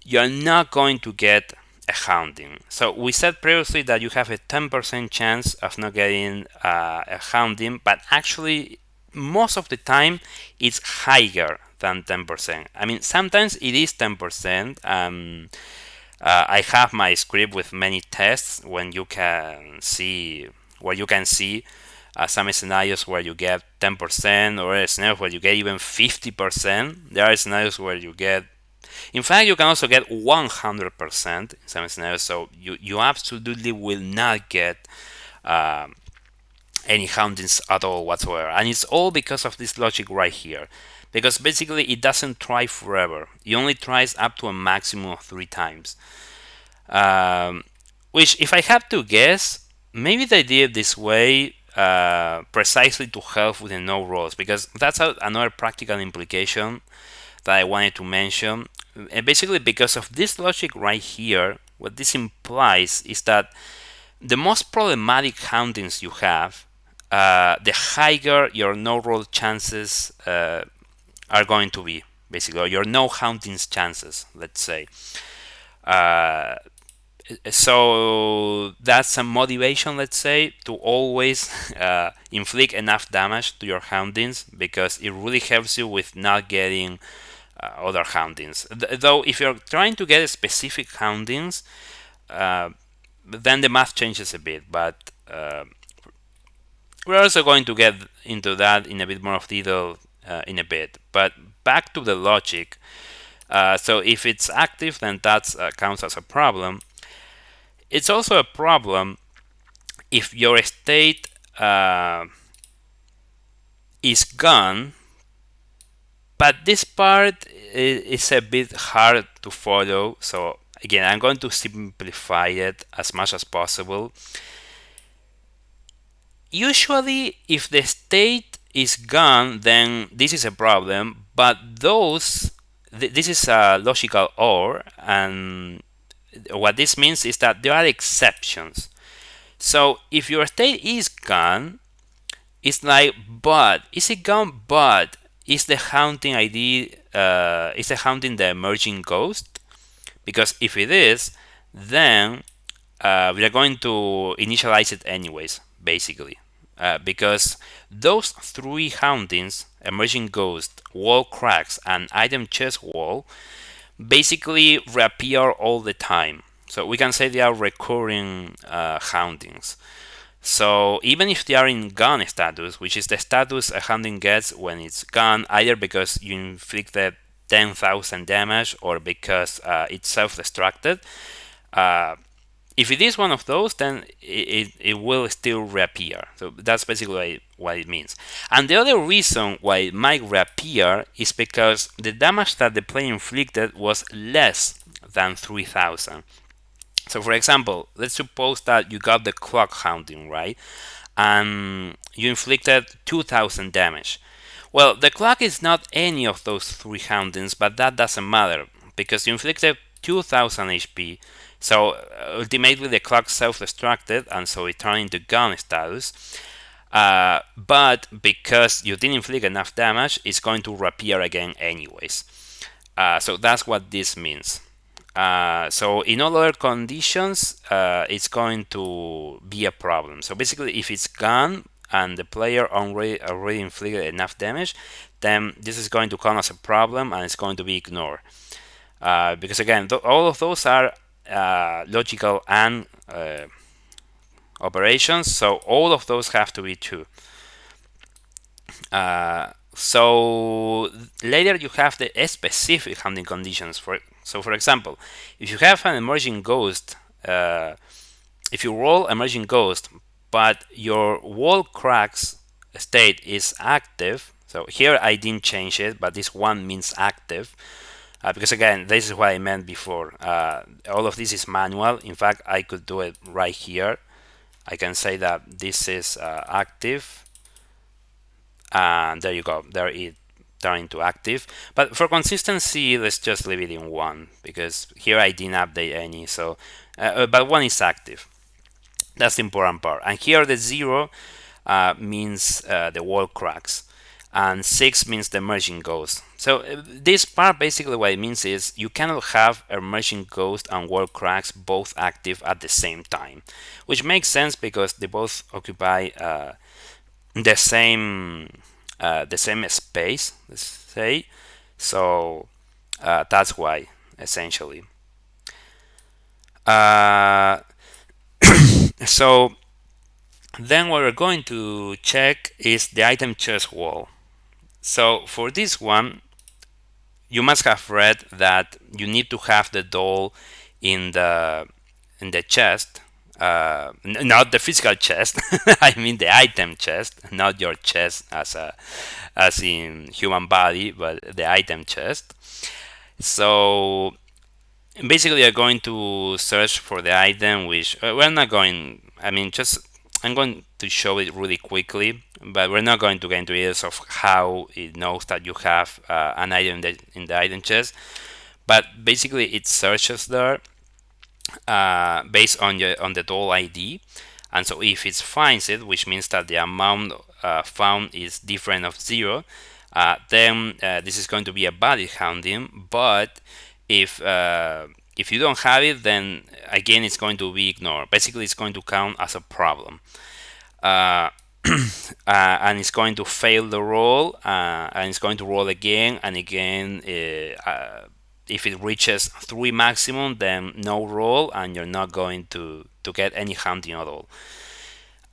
you're not going to get a haunting. So we said previously that you have a 10% chance of not getting a haunting, but actually most of the time it's higher than 10%. I mean, sometimes it is 10%. I have my script with many tests when you can see where you can see some scenarios where you get 10%, or scenarios where you get even 50%. There are scenarios where you get, in fact, you can also get 100% in some scenarios. So you absolutely will not get any hauntings at all whatsoever. And it's all because of this logic right here. Because basically it doesn't try forever. It only tries up to a maximum of 3 times. Which, if I have to guess, maybe they did it this way precisely to help with the no rolls. Because that's another practical implication that I wanted to mention. And basically, because of this logic right here, what this implies is that the most problematic hauntings you have, the higher your no roll chances are going to be, basically, or your no hauntings chances, let's say. So that's a motivation, let's say, to always inflict enough damage to your hauntings, because it really helps you with not getting other hauntings. Though if you're trying to get specific hauntings, then the math changes a bit, but we're also going to get into that in a bit more of detail in a bit. But back to the logic. So if it's active, then that counts as a problem. It's also a problem if your state is gone, but this part is a bit hard to follow. So again, I'm going to simplify it as much as possible. Usually, if the state is gone, then this is a problem. But this is a logical OR, and what this means is that there are exceptions. So if your state is gone, it's like, but is it gone? But is the haunting ID is the haunting the emerging ghost? Because if it is, then we are going to initialize it anyways, basically. Because those three hauntings, emerging ghost, wall cracks, and item chest wall, basically reappear all the time. So we can say they are recurring hauntings. So even if they are in gone status, which is the status a haunting gets when it's gone, either because you inflicted 10,000 damage or because it's self-destructed, uh, if it is one of those, then it will still reappear. So that's basically what it means. And the other reason why it might reappear is because the damage that the player inflicted was less than 3,000. So for example, let's suppose that you got the clock haunting, right? And you inflicted 2,000 damage. Well, the clock is not any of those three hauntings, but that doesn't matter because you inflicted 2,000 HP. So ultimately, the clock self-destructed, and so it turned into gun status. But because you didn't inflict enough damage, it's going to reappear again anyways. So that's what this means. So in all other conditions, it's going to be a problem. So basically, if it's gone and the player already inflicted enough damage, then this is going to come as a problem and it's going to be ignored. Because again, all of those are logical and operations, so all of those have to be true. So later you have the specific hunting conditions. For example, if you have an emerging ghost, if you roll emerging ghost, but your wall cracks state is active. So here I didn't change it, but this one means active. Because again, this is what I meant before. All of this is manual. In fact, I could do it right here. I can say that this is active, and there you go. There it turned into active. But for consistency, let's just leave it in 1 because here I didn't update any. So, but 1 is active. That's the important part. And here the 0 means the wall cracks, and 6 means the emerging ghost. So this part basically what it means is you cannot have emerging ghost and wall cracks both active at the same time, which makes sense because they both occupy the same space, let's say. So that's why, essentially. So then what we're going to check is the item chest wall. So for this one, you must have read that you need to have the doll in the chest, not the physical chest. I mean the item chest, not your chest as in human body, but the item chest. So basically, you're going to search for the item, which we're not going. I mean, just I'm going to show it really quickly, but we're not going to get into details of how it knows that you have an item in the item chest. But basically, it searches there based on the doll ID, and so if it finds it, which means that the amount found is different of 0, then this is going to be a valid hunting. But if you don't have it, then again it's going to be ignored. Basically, it's going to count as a problem, and it's going to fail the roll, and it's going to roll again and again. If it reaches 3 maximum, then no roll, and you're not going to get any hunting at all.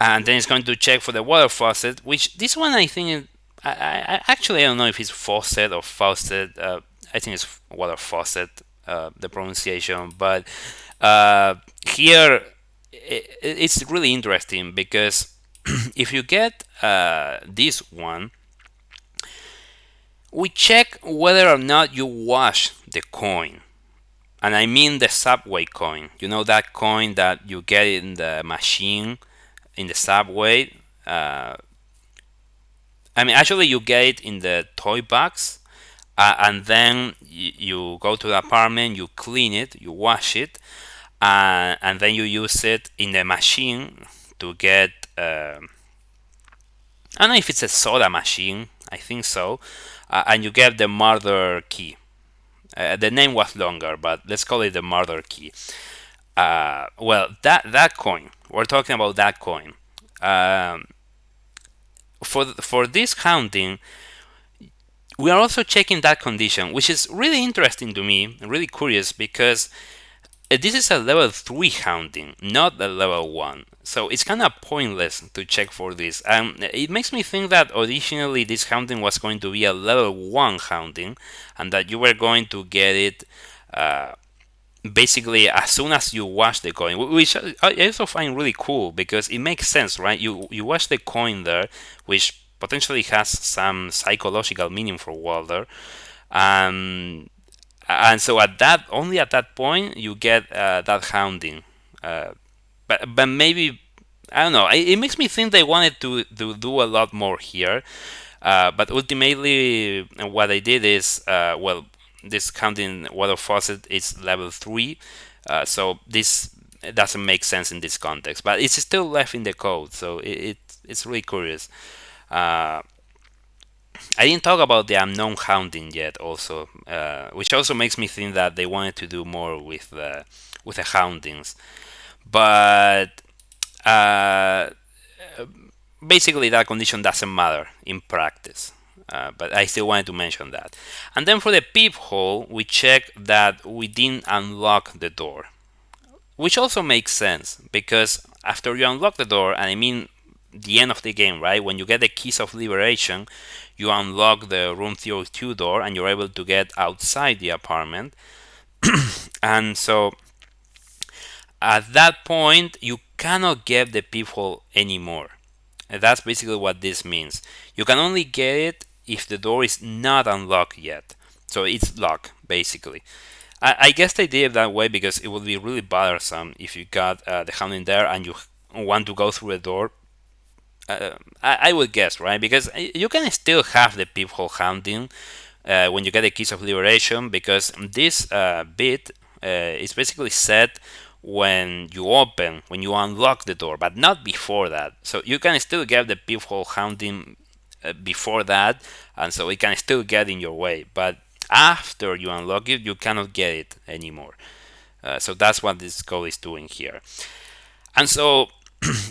And then it's going to check for the water faucet, which this one I think actually I don't know if it's faucet or faucet. I think it's water faucet, the pronunciation. But here it's really interesting because if you get this one, we check whether or not you wash the coin. And I mean the subway coin. You know that coin that you get in the machine in the subway? I mean, actually, you get it in the toy box, and then you go to the apartment, you clean it, you wash it, and then you use it in the machine to get. I don't know if it's a soda machine. I think so, and you get the murder key. The name was longer, but let's call it the murder key. Well, that coin. We're talking about that coin. Um, for this counting, we are also checking that condition, which is really interesting to me, really curious because this is a level 3 hounding, not a level 1. So it's kind of pointless to check for this. It makes me think that originally this hounding was going to be a level 1 hounding and that you were going to get it uh, basically as soon as you wash the coin, which I also find really cool because it makes sense, right? You wash the coin there, which potentially has some psychological meaning for Walder, and so at that only at that point you get that hounding. But maybe I don't know. It makes me think they wanted to do a lot more here. But ultimately, what I did is, well, this counting water faucet is level 3, so this doesn't make sense in this context, but it's still left in the code, so it's really curious. Uh, I didn't talk about the unknown hounding yet, also, which also makes me think that they wanted to do more with the houndings, but uh, basically that condition doesn't matter in practice. But I still wanted to mention that. And then for the peephole, we check that we didn't unlock the door, which also makes sense because after you unlock the door, and I mean the end of the game, right? When you get the keys of liberation, you unlock the room 302 door and you're able to get outside the apartment. And so at that point, you cannot get the peephole anymore. That's basically what this means. You can only get it if the door is not unlocked yet. So it's locked, basically. I guess they did it that way because it would be really bothersome if you got the hound in there and you want to go through the door. I would guess, right? Because you can still have the peephole hounding when you get the keys of liberation, because this bit is basically set when you unlock the door, but not before that. So you can still get the peephole hounding before that, and so it can still get in your way. But after you unlock it, you cannot get it anymore. So that's what this code is doing here. And so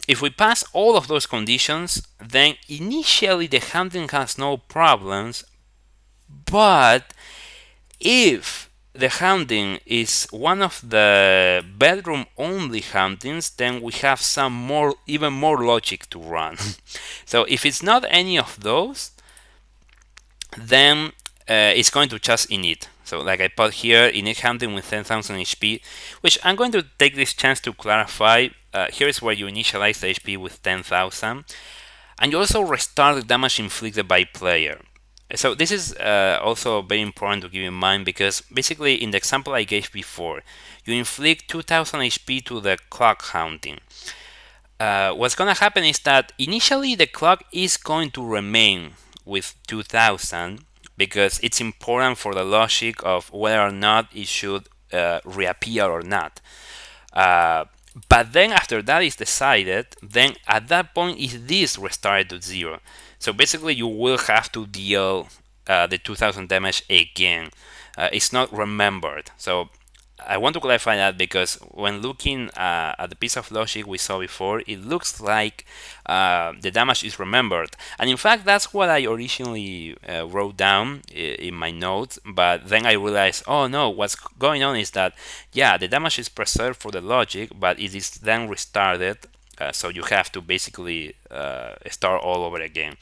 if we pass all of those conditions, then initially the hunting has no problems. But if the hunting is one of the bedroom only huntings, then we have some more, even more logic to run. So if it's not any of those, then it's going to just init. So like I put here, init hunting with 10,000 HP, which I'm going to take this chance to clarify. Here's where you initialize the HP with 10,000, and you also restart the damage inflicted by player. So this is also very important to keep in mind, because basically in the example I gave before, you inflict 2000 HP to the clock haunting. What's gonna happen is that initially the clock is going to remain with 2000 because it's important for the logic of whether or not it should reappear or not. But then after that is decided, then at that point is this restarted to 0. So basically you will have to deal the 2000 damage again. It's not remembered. So I want to clarify that because when looking at the piece of logic we saw before, it looks like the damage is remembered. And in fact, that's what I originally wrote down in my notes. But then I realized, oh no, what's going on is that, yeah, the damage is preserved for the logic, but it is then restarted. So you have to basically start all over again.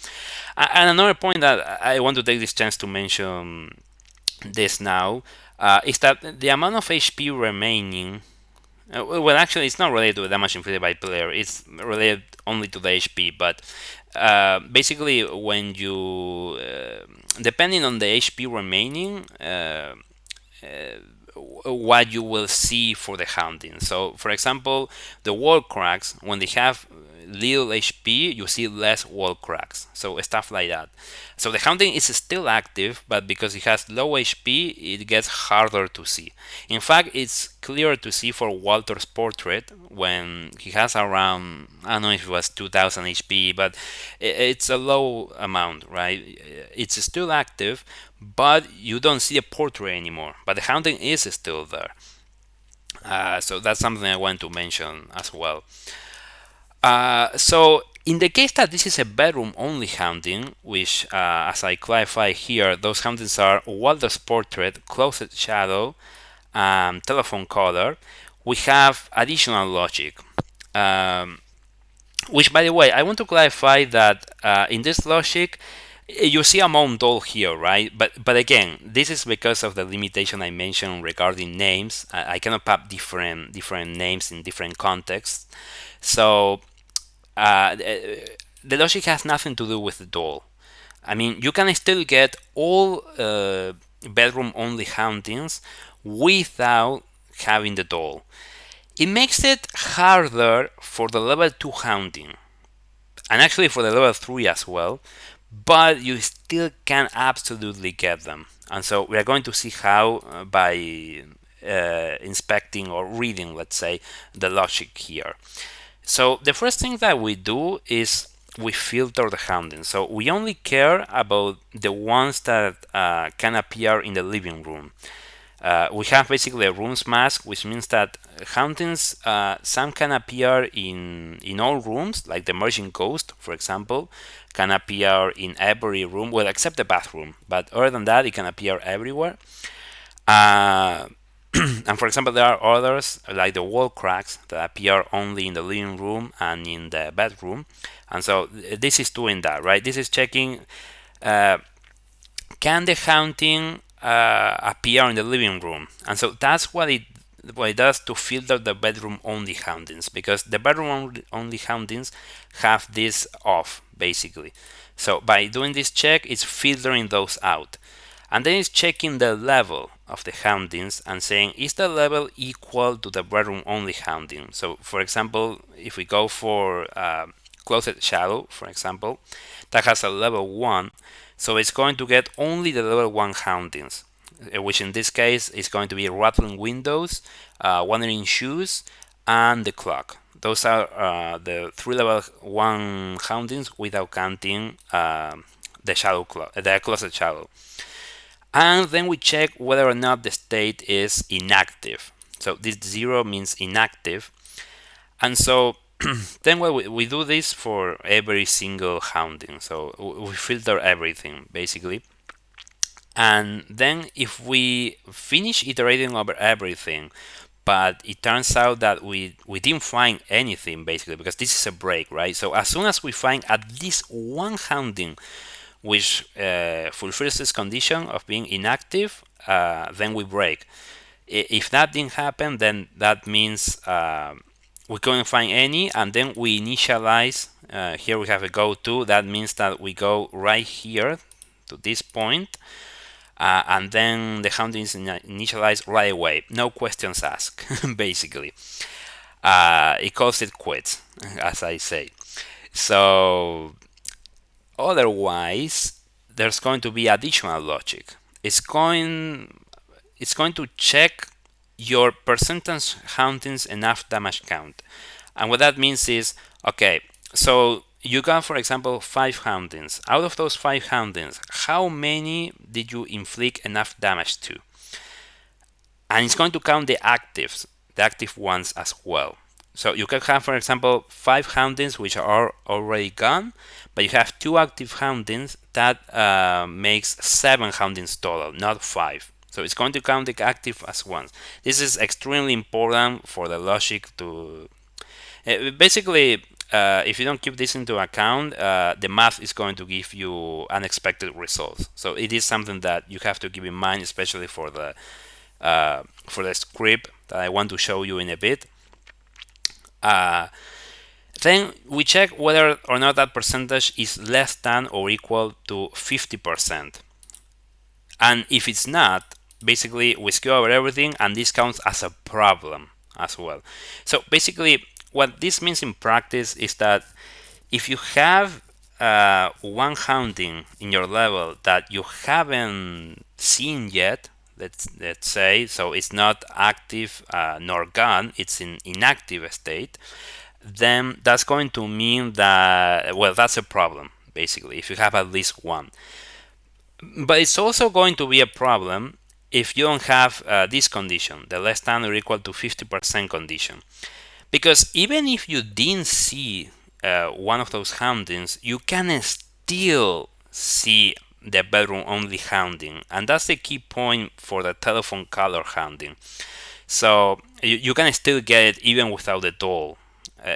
And another point that I want to take this chance to mention this now is that the amount of HP remaining, well, actually, it's not related to the damage inflicted by player. It's related only to the HP. But basically, when you, depending on the HP remaining, what you will see for the hunting. So, for example, the wall cracks, when they have little HP, you see less wall cracks. So stuff like that. So the haunting is still active, but because it has low HP, it gets harder to see. In fact, it's clearer to see for Walter's portrait when he has around, I don't know if it was 2000 HP, but it's a low amount, right? It's still active, but you don't see a portrait anymore. But the haunting is still there. So that's something I want to mention as well. So in the case that this is a bedroom only haunting, which as I clarify here, those hauntings are Walter's portrait, closet shadow, telephone color, we have additional logic. Um, which, by the way, I want to clarify that in this logic, you see a mount doll here, right? But again, this is because of the limitation I mentioned regarding names. I cannot pop different names in different contexts. So the logic has nothing to do with the doll. I mean, you can still get all bedroom only hauntings without having the doll. It makes it harder for the level 2 haunting, and actually for the level 3 as well, but you still can absolutely get them. And so we are going to see how by inspecting or reading, let's say, the logic here. So the first thing that we do is we filter the hauntings. So we only care about the ones that can appear in the living room. We have basically a rooms mask, which means that hauntings, some can appear in all rooms, like the merging ghost, for example, can appear in every room, well, except the bathroom. But other than that, it can appear everywhere. And for example, there are others like the wall cracks that appear only in the living room and in the bedroom. And so this is doing that, right? This is checking, can the haunting appear in the living room? And so that's what it does to filter the bedroom only hauntings, because the bedroom only hauntings have this off basically. So by doing this check, it's filtering those out. And then it's checking the level of the hauntings and saying, is the level equal to the bedroom only haunting? So for example, if we go for closet shadow, for example, that has a level 1, so it's going to get only the level 1 hauntings, which in this case is going to be rattling windows, wandering shoes, and the clock. Those are the 3 level 1 hauntings without counting the closet shadow. And then we check whether or not the state is inactive. So this 0 means inactive. And so then we do this for every single haunting. So we filter everything basically. And then if we finish iterating over everything, but it turns out that we didn't find anything basically, because this is a break, right? So as soon as we find at least one haunting which fulfills this condition of being inactive, then we break. If that didn't happen, then that means we couldn't find any, and then we initialize. Here we have a go to. That means that we go right here to this point, and then the haunting is initialized right away. No questions asked, basically. It calls it quits, as I say. So otherwise, there's going to be additional logic. It's going to check your percentage hauntings enough damage count. And what that means is, okay, so you got, for example, 5 hauntings. Out of those 5 hauntings, how many did you inflict enough damage to? And it's going to count the active ones as well. So you can have, for example, 5 hauntings which are already gone, but you have 2 active hauntings that makes 7 hauntings total, not 5. So it's going to count the active as ones. This is extremely important for the logic to... basically, if you don't keep this into account, the math is going to give you unexpected results. So it is something that you have to keep in mind, especially for the script that I want to show you in a bit. Then we check whether or not that percentage is less than or equal to 50%. And if it's not, basically we screw over everything, and this counts as a problem as well. So basically, what this means in practice is that if you have one haunting in your level that you haven't seen yet, let's say, so it's not active nor gone, it's in inactive state, then that's going to mean that, well, that's a problem basically if you have at least one. But it's also going to be a problem if you don't have this condition, the less than or equal to 50% condition. Because even if you didn't see one of those hauntings, you can still see the bedroom only haunting. And that's the key point for the telephone color haunting. So you can still get it even without the doll.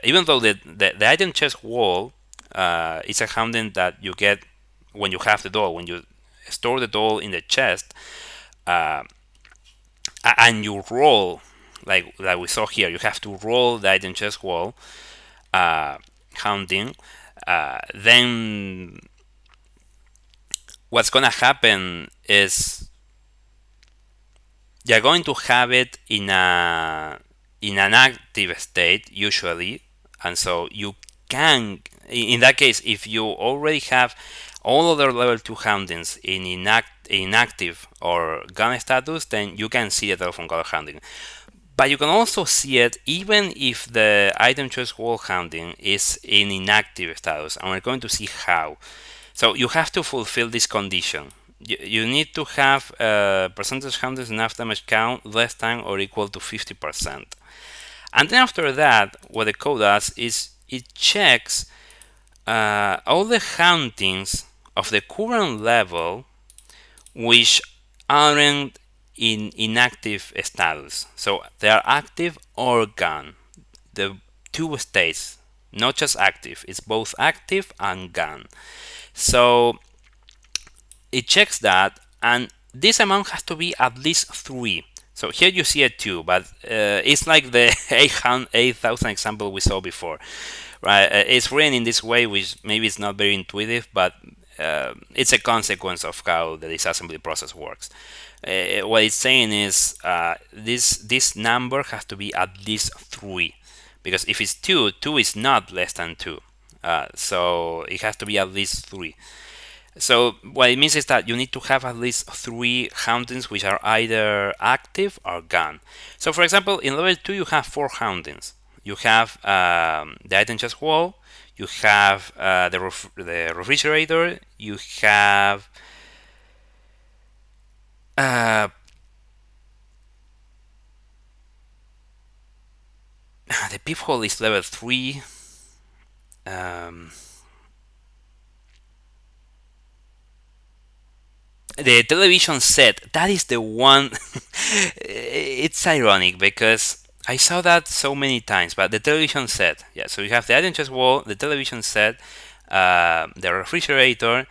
Even though the item chest wall is a haunting that you get when you have the doll, when you store the doll in the chest, uh, and you roll like we saw here. You have to roll the item chest wall haunting. Then what's gonna happen is you're going to have it in an active state usually, and so you can, in that case, if you already have all other level 2 hauntings in inactive or gun status, then you can see the telephone color haunting. But you can also see it even if the item choice wall haunting is in inactive status, and we're going to see how. So you have to fulfill this condition. You need to have percentage hauntings enough damage count less than or equal to 50%. And then after that, what the code does is it checks all the hauntings of the current level which aren't in inactive status. So they are active or gone. The two states, not just active, it's both active and gone. So it checks that, and this amount has to be at least 3. So here you see a 2, but it's like the 8,000 example we saw before, right? It's written in this way, which maybe it's not very intuitive, but it's a consequence of how the disassembly process works. What it's saying is this number has to be at least 3, because if it's 2, 2 is not less than 2. So it has to be at least 3. So what it means is that you need to have at least 3 hauntings which are either active or gone. So for example, in level 2 you have 4 hauntings. You have the item chest wall, you have the refrigerator, you have the peephole is level 3. The television set, that is the one. It's ironic because I saw that so many times, but the television set, yeah, so you have the item chest wall, the television set, the refrigerator,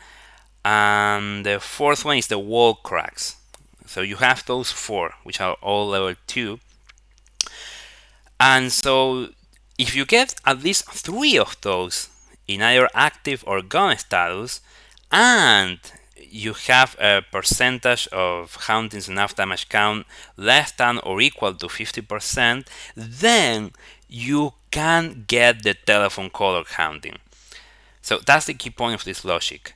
and the fourth one is the wall cracks. So you have those 4, which are all level 2. And so if you get at least 3 of those in either active or gone status, and you have a percentage of hauntings enough damage count less than or equal to 50%, then you can get the telephone color haunting. So that's the key point of this logic.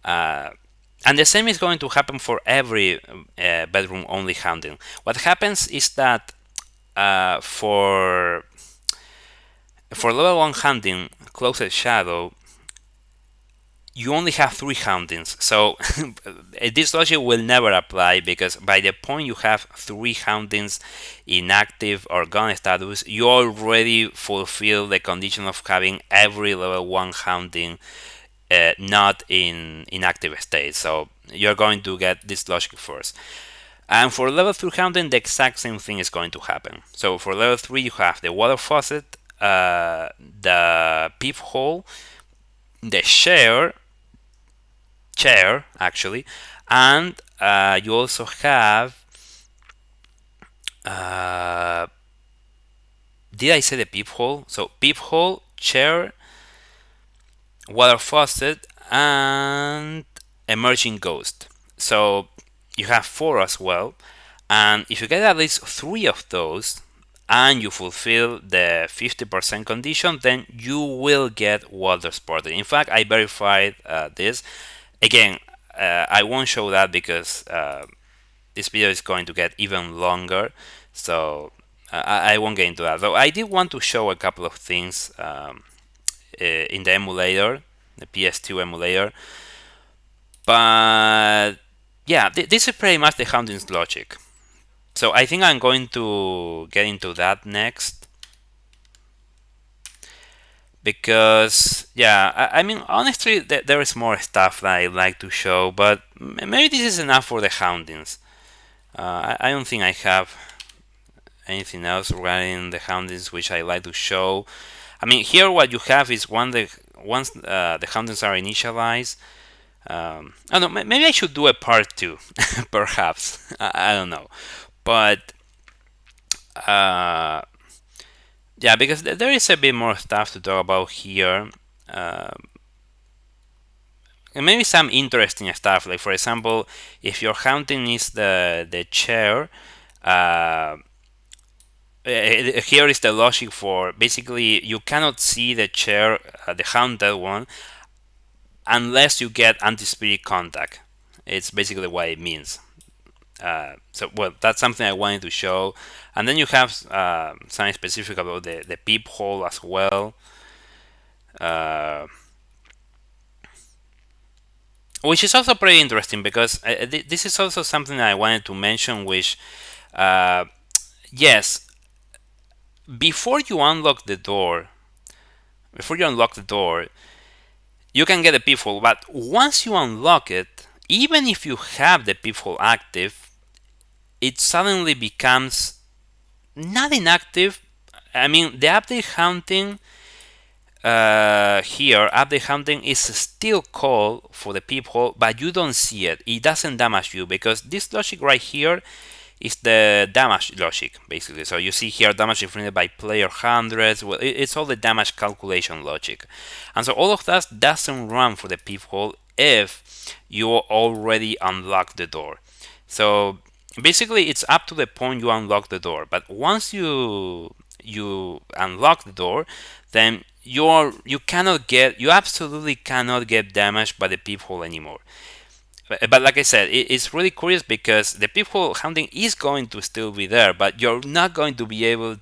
And the same is going to happen for every bedroom only haunting. What happens is that for level 1 haunting, Closet Shadow, you only have 3 hauntings. So this logic will never apply, because by the point you have 3 hauntings in active or gone status, you already fulfill the condition of having every level 1 haunting not in inactive state. So you're going to get this logic first. And for level 3 haunting, the exact same thing is going to happen. So for level 3, you have the water faucet, the peephole, the chair actually, and you also have did I say the peephole? So peephole, chair, water faucet, and emerging ghost. So you have 4 as well, and if you get at least 3 of those, and you fulfill the 50% condition, then you will get water sporting. In fact, I verified this. Again, I won't show that because this video is going to get even longer, so I won't get into that. Though I did want to show a couple of things in the emulator, the PS2 emulator, but yeah, this is pretty much the Hauntings logic. So I think I'm going to get into that next because yeah, I mean honestly there is more stuff that I like to show, but maybe this is enough for the Hauntings. I don't think I have anything else regarding the Hauntings which I like to show. I mean here what you have is once the Hauntings are initialized. I don't know. Maybe I should do a part two, perhaps. I don't know, but uh, yeah, because there is a bit more stuff to talk about here. Uh, and maybe some interesting stuff, like for example, if your haunting is the chair, uh, here is the logic for basically you cannot see the chair, the haunted one, unless you get anti-spirit contact. It's basically what it means. So well, that's something I wanted to show, and then you have something specific about the peephole as well. Uh, which is also pretty interesting because this is also something I wanted to mention. Which, uh, yes, before you unlock the door, before you unlock the door, you can get a peephole. But once you unlock it, even if you have the peephole active, it suddenly becomes not inactive. I mean, the update hunting here, update hunting is still called for the peephole, but you don't see it. It doesn't damage you because this logic right here is the damage logic, basically. So you see here damage inflicted by player hundreds. Well, it's all the damage calculation logic, and so all of that doesn't run for the peephole if you already unlock the door. So basically, it's up to the point you unlock the door. But once you unlock the door, then you cannot get, you absolutely cannot get damaged by the peephole anymore. But like I said, it's really curious because the peephole hunting is going to still be there, but you're not going to be able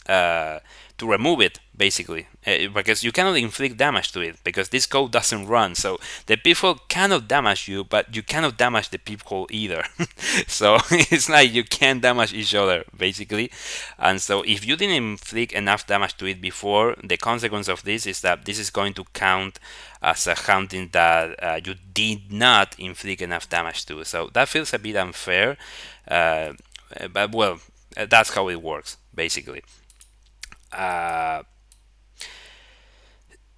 uh, to remove it basically because you cannot inflict damage to it because this code doesn't run. So the peephole cannot damage you, but you cannot damage the peephole either. So it's like you can't damage each other basically. And so if you didn't inflict enough damage to it before, the consequence of this is that this is going to count as a hunting that you did not inflict enough damage to. So that feels a bit unfair, uh, but well, that's how it works basically. Uh,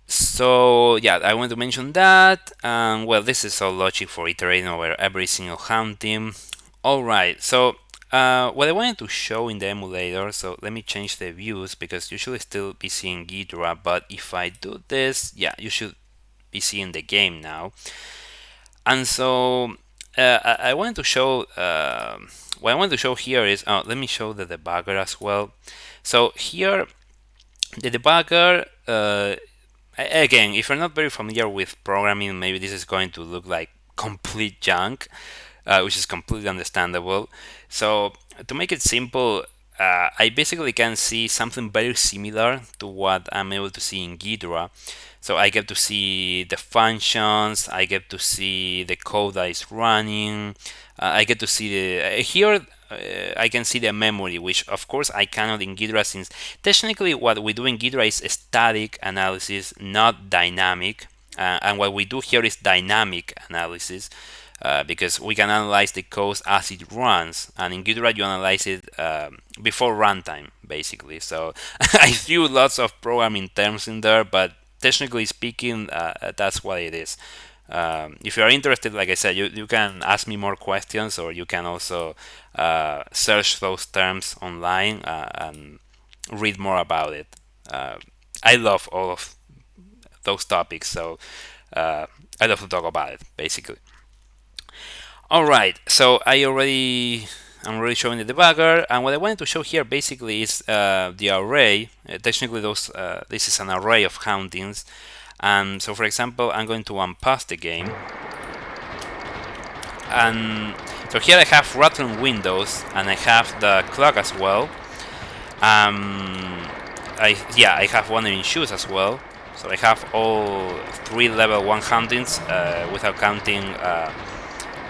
so yeah, I want to mention that. Well, this is all logic for iterating over every single hunting. All right, so what I wanted to show in the emulator. So let me change the views because you should still be seeing Ghidorah. But if I do this, yeah, you should be seeing the game now. And so I wanted to show. What I want to show here is. Oh, let me show the debugger as well. So here the debugger, again, if you're not very familiar with programming, maybe this is going to look like complete junk, which is completely understandable. So to make it simple, I basically can see something very similar to what I'm able to see in Ghidorah. So I get to see the functions, I get to see the code that is running, I get to see the here I can see the memory, which of course I cannot in Ghidorah, since technically what we do in Ghidorah is static analysis, not dynamic. And what we do here is dynamic analysis. Because we can analyze the code as it runs, and in Ghidorah you analyze it before runtime, basically. So I threw lots of programming terms in there, but technically speaking, that's what it is. If you are interested, like I said, you can ask me more questions, or you can also search those terms online and read more about it. I love all of those topics, so I love to talk about it, basically. All right, so I'm really showing the debugger, and what I wanted to show here basically is the array. Technically, this is an array of hauntings, and so for example, I'm going to unpause the game, and so here I have rotten windows, and I have the clock as well. I have wandering shoes as well. So I have all 3 level 1 hauntings without counting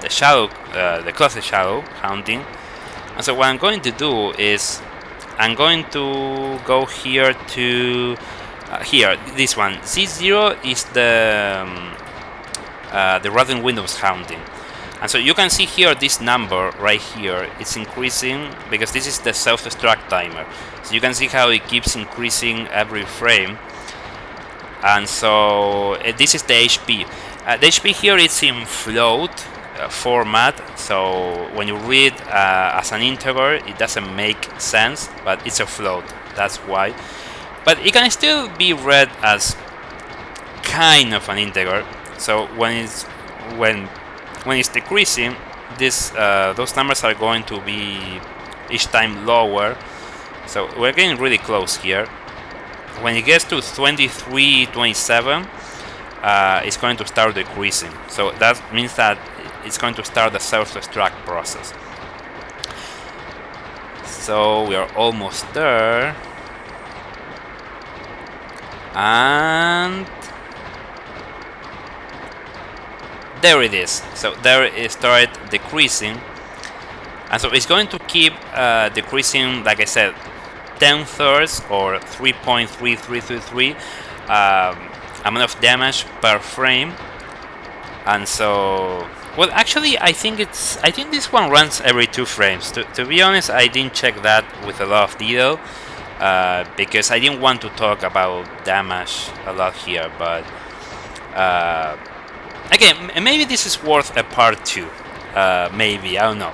the closet shadow haunting. And so what I'm going to do is I'm going to go here to here. This one Z0 is the rotten windows haunting. And so you can see here this number right here, it's increasing because this is the self-destruct timer. So you can see how it keeps increasing every frame. And so this is the HP. The HP here is in float format, so when you read as an integer it doesn't make sense, but it's a float, that's why. But it can still be read as kind of an integer. So when it's decreasing, those numbers are going to be each time lower. So we're getting really close here. When it gets to 23, 27, it's going to start decreasing. So that means that it's going to start the self-destruct process. So we are almost there. And there it is. So there it started decreasing, and so it's going to keep decreasing, like I said, 10 thirds or 3.3333 amount of damage per frame. And so, well, actually, I think this one runs every 2 frames. To be honest, I didn't check that with a lot of detail because I didn't want to talk about damage a lot here, but. Again, maybe this is worth a part 2. Maybe, I don't know.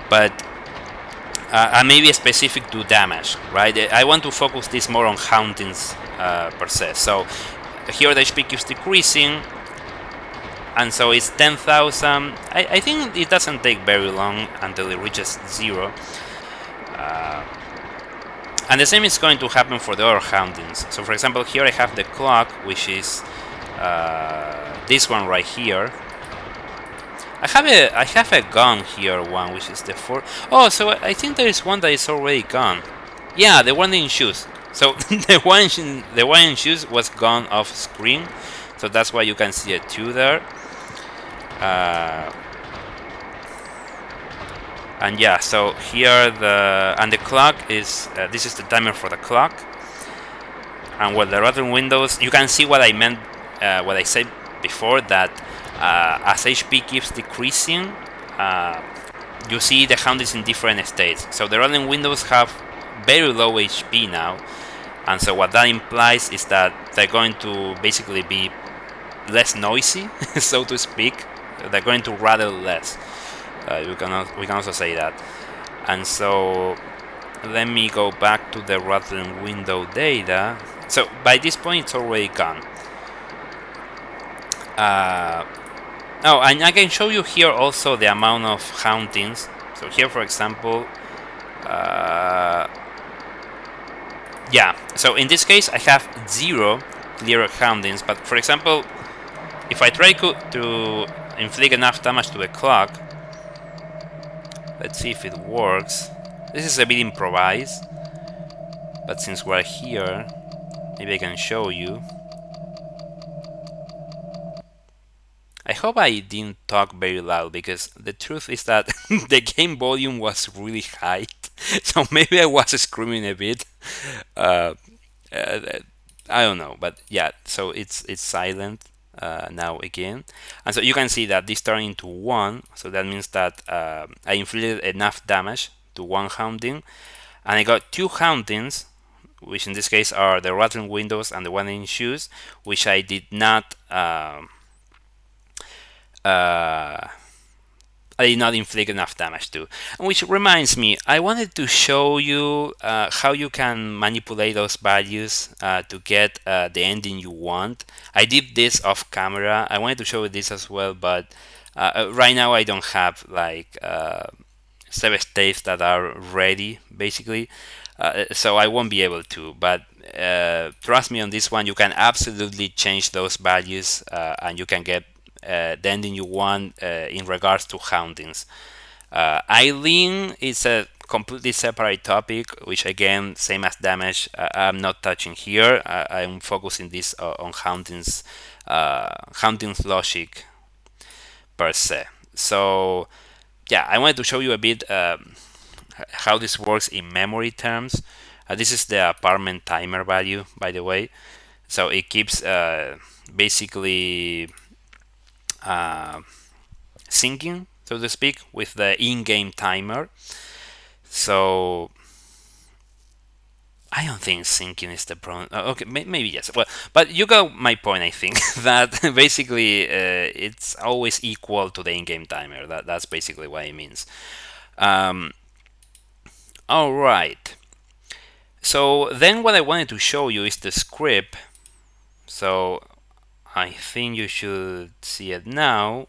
But maybe specific to damage, right? I want to focus this more on hauntings per se. So here the HP keeps decreasing, and so it's 10,000. I think it doesn't take very long until it reaches 0. And the same is going to happen for the other hauntings. So for example, here I have the clock, which is this one right here. I have a gun here, one which is the 4. Oh, so I think there is one that is already gone. Yeah, the one in shoes. So the one in shoes was gone off screen, so that's why you can see a 2 there. And yeah, so here the clock is this is the timer for the clock. And with the rotten windows, you can see what I meant, what I said before, that as HP keeps decreasing, you see the hauntings in different states. So the rotten windows have very low HP now, and so what that implies is that they're going to basically be less noisy, so to speak. They're going to rattle less. We can also say that. And so let me go back to the rotten window data. So by this point it's already gone. Oh, and I can show you here also the amount of hauntings. So here, for example, yeah. So in this case, I have 0 clear hauntings. But for example, if I try to inflict enough damage to the clock, let's see if it works. This is a bit improvised, but since we're here, maybe I can show you. I hope I didn't talk very loud, because the truth is that the game volume was really high, so maybe I was screaming a bit. Uh, I don't know, but yeah, so it's silent now again, and so you can see that this turned into 1, so that means that I inflicted enough damage to 1 haunting, and I got 2 hauntings, which in this case are the rotten windows and the one in shoes, which I did not I did not inflict enough damage to. Which reminds me, I wanted to show you how you can manipulate those values to get the ending you want. I did this off camera. I wanted to show you this as well, but right now I don't have like save states that are ready, basically. So I won't be able to. But trust me on this one, you can absolutely change those values, and you can get the ending you want in regards to hauntings. Eileen is a completely separate topic, which again, same as damage, I'm not touching here. I'm focusing this on hauntings logic per se. So yeah, I wanted to show you a bit how this works in memory terms. This is the apartment timer value, by the way. So it keeps basically syncing, so to speak, with the in-game timer. So I don't think syncing is the problem. Okay, maybe yes. Well, but you got my point. I think that basically it's always equal to the in-game timer. That's basically what it means. Um, all right. So then, what I wanted to show you is the script. So I think you should see it now.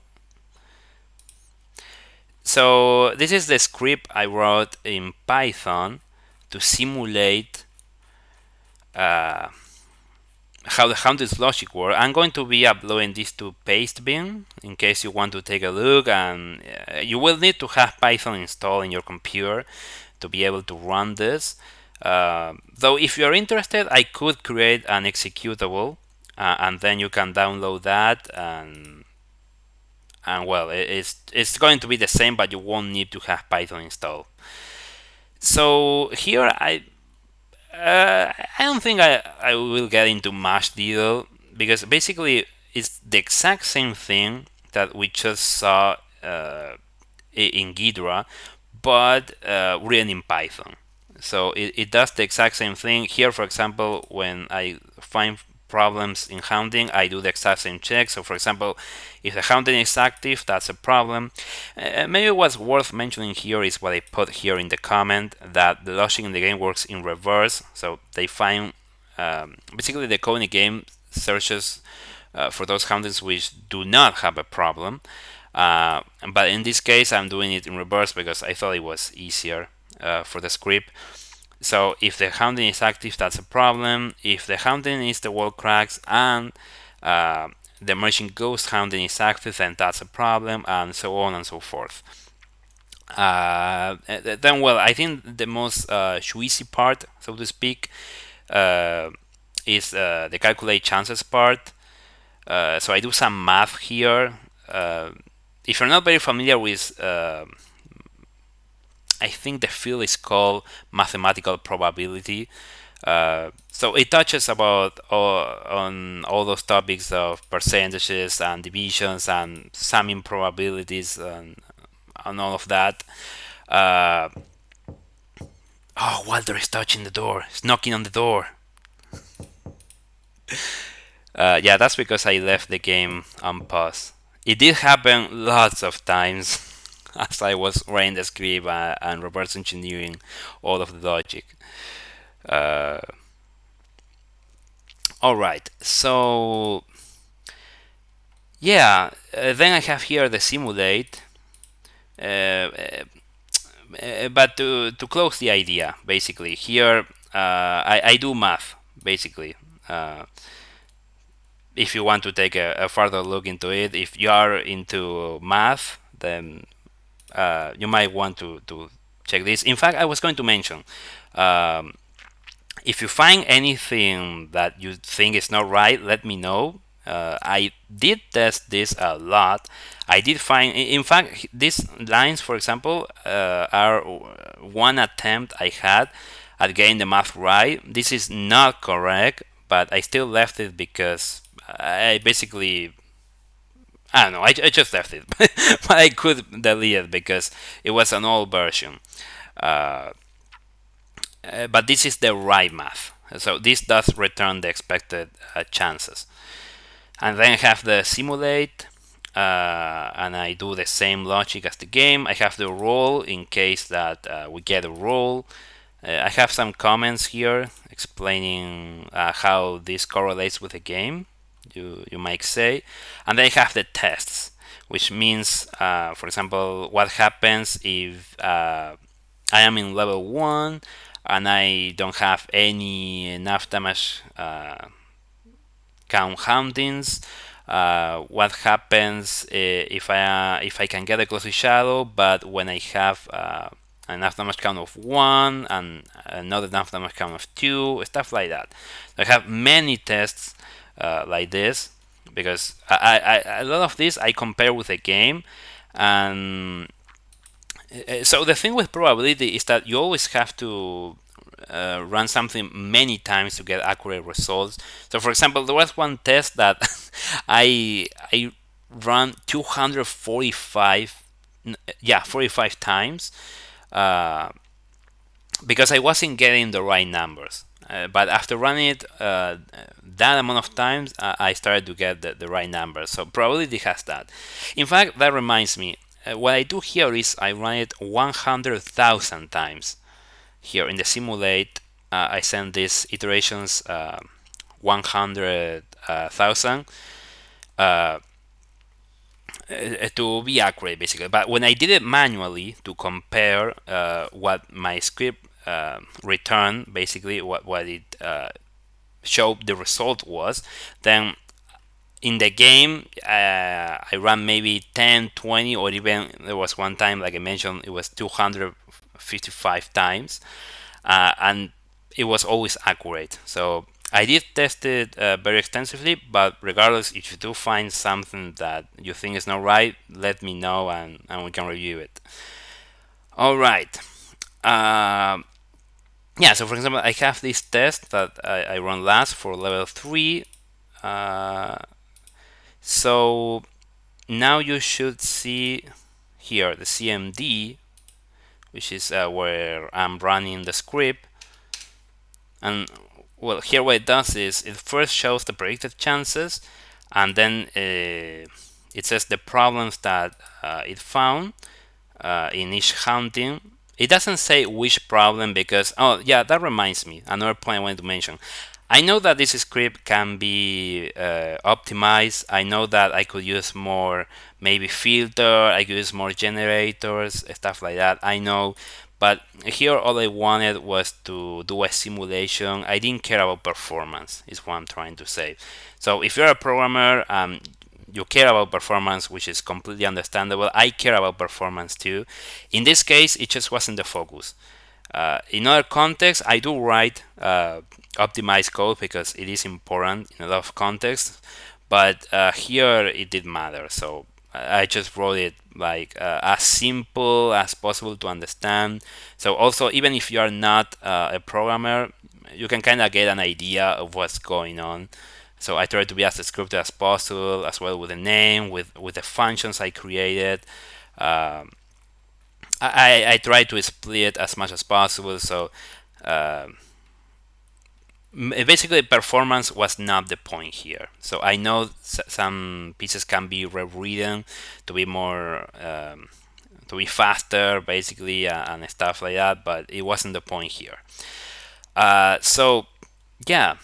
So this is the script I wrote in Python to simulate how this logic works. I'm going to be uploading this to Pastebin in case you want to take a look, and you will need to have Python installed in your computer to be able to run this. Though if you're interested, I could create an executable, and then you can download that, and well, it's going to be the same, but you won't need to have Python installed. So here I don't think I will get into much detail, because basically it's the exact same thing that we just saw in Ghidra, but written in Python. So it does the exact same thing. Here, for example, when I find problems in haunting, I do the exact same check. So for example, if the haunting is active, that's a problem. Maybe what's worth mentioning here is what I put here in the comment, that the logic in the game works in reverse. So they find basically the code in the game searches for those hauntings which do not have a problem. But in this case, I'm doing it in reverse because I thought it was easier for the script. So if the haunting is active, that's a problem. If the haunting is the wall cracks and the emerging ghost haunting is active, then that's a problem, and so on and so forth. Then, well, I think the most juicy part, so to speak, is the calculate chances part. So I do some math here. If you're not very familiar with I think the field is called mathematical probability. So it touches about on all those topics of percentages and divisions and summing probabilities and all of that. Oh, Walter is touching the door. He's knocking on the door. Yeah, that's because I left the game on pause. It did happen lots of times as I was writing the script and reverse engineering all of the logic. Uh, all right, so yeah, then I have here the simulate. But to close the idea, basically, here I do math, basically. If you want to take a further look into it, if you are into math, then you might want to check this. In fact, I was going to mention, if you find anything that you think is not right, let me know. I did test this a lot. I did find, in fact, these lines, for example, are one attempt I had at getting the math right. This is not correct, but I still left it because I basically, I don't know, I just left it. But I could delete it because it was an old version. But this is the right math. So this does return the expected chances. And then I have the simulate, and I do the same logic as the game. I have the roll in case that we get a roll. I have some comments here explaining how this correlates with the game, you might say. And then I have the tests, which means, for example, what happens if I am in level 1 and I don't have any enough damage count hauntings. What happens if I can get a close shadow, but when I have enough damage count of 1 and another enough damage count of 2, stuff like that. I have many tests like this because a lot of this I compare with a game, and so the thing with probability is that you always have to run something many times to get accurate results. So, for example, there was one test that I ran 245, yeah, 45 times uh, because I wasn't getting the right numbers. But after running it that amount of times, I started to get the right numbers. So probability has that. In fact, that reminds me. What I do here is I run it 100,000 times. Here in the simulate, I send these iterations 100,000 to be accurate, basically. But when I did it manually to compare what my script returned, basically what it showed the result was, then in the game I ran maybe 10, 20, or even there was one time, like I mentioned, it was 255 times, and it was always accurate. So I did test it very extensively, but regardless, if you do find something that you think is not right, let me know, and we can review it. All right. Yeah, so for example, I have this test that I run last for level 3. Uh, so now you should see here the CMD, which is where I'm running the script. And well, here what it does is it first shows the predicted chances, and then it says the problems that it found in each haunting. It doesn't say which problem because, oh yeah, that reminds me, another point I wanted to mention. I know that this script can be optimized. I know that I could use more, maybe filter, I could use more generators, stuff like that. I know, but here all I wanted was to do a simulation. I didn't care about performance, is what I'm trying to say. So if you're a programmer, you care about performance, which is completely understandable. I care about performance too. In this case, it just wasn't the focus. In other contexts, I do write optimized code because it is important in a lot of contexts, but here it did matter. So I just wrote it like as simple as possible to understand. So also, even if you are not a programmer, you can kind of get an idea of what's going on. So I try to be as scripted as possible, as well with the name, with the functions I created. Um, I try to split as much as possible. So uh, basically, performance was not the point here. So I know some pieces can be rewritten to be more to be faster, basically, and stuff like that. But it wasn't the point here. So yeah.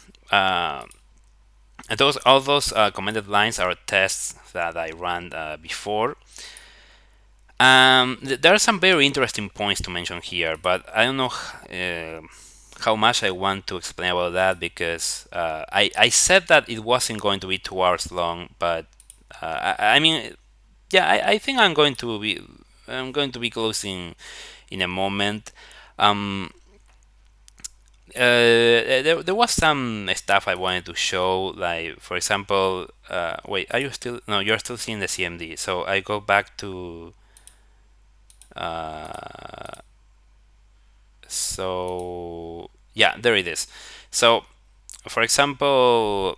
Those all those commented lines are tests that I ran before. There are some very interesting points to mention here, but I don't know how much I want to explain about that because I said that it wasn't going to be 2 hours long, but I mean, yeah, I think I'm going to be closing in a moment. Um, there was some stuff I wanted to show, like for example, wait, are you still? No, you're still seeing the CMD. So I go back to. Uh, so yeah, there it is. So for example,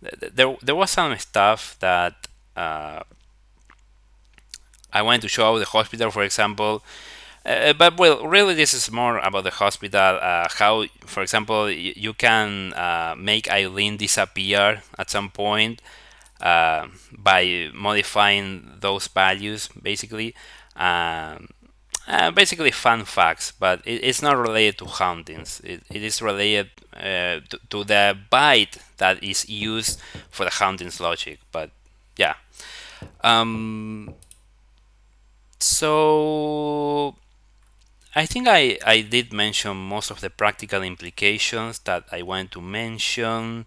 there was some stuff that I wanted to show the hospital, for example. But well, really, this is more about the hospital. How, for example, you can make Eileen disappear at some point by modifying those values, basically. Um, basically, fun facts, but it's not related to hauntings. It is related to the byte that is used for the hauntings logic. But yeah. Um, so I think I did mention most of the practical implications that I wanted to mention.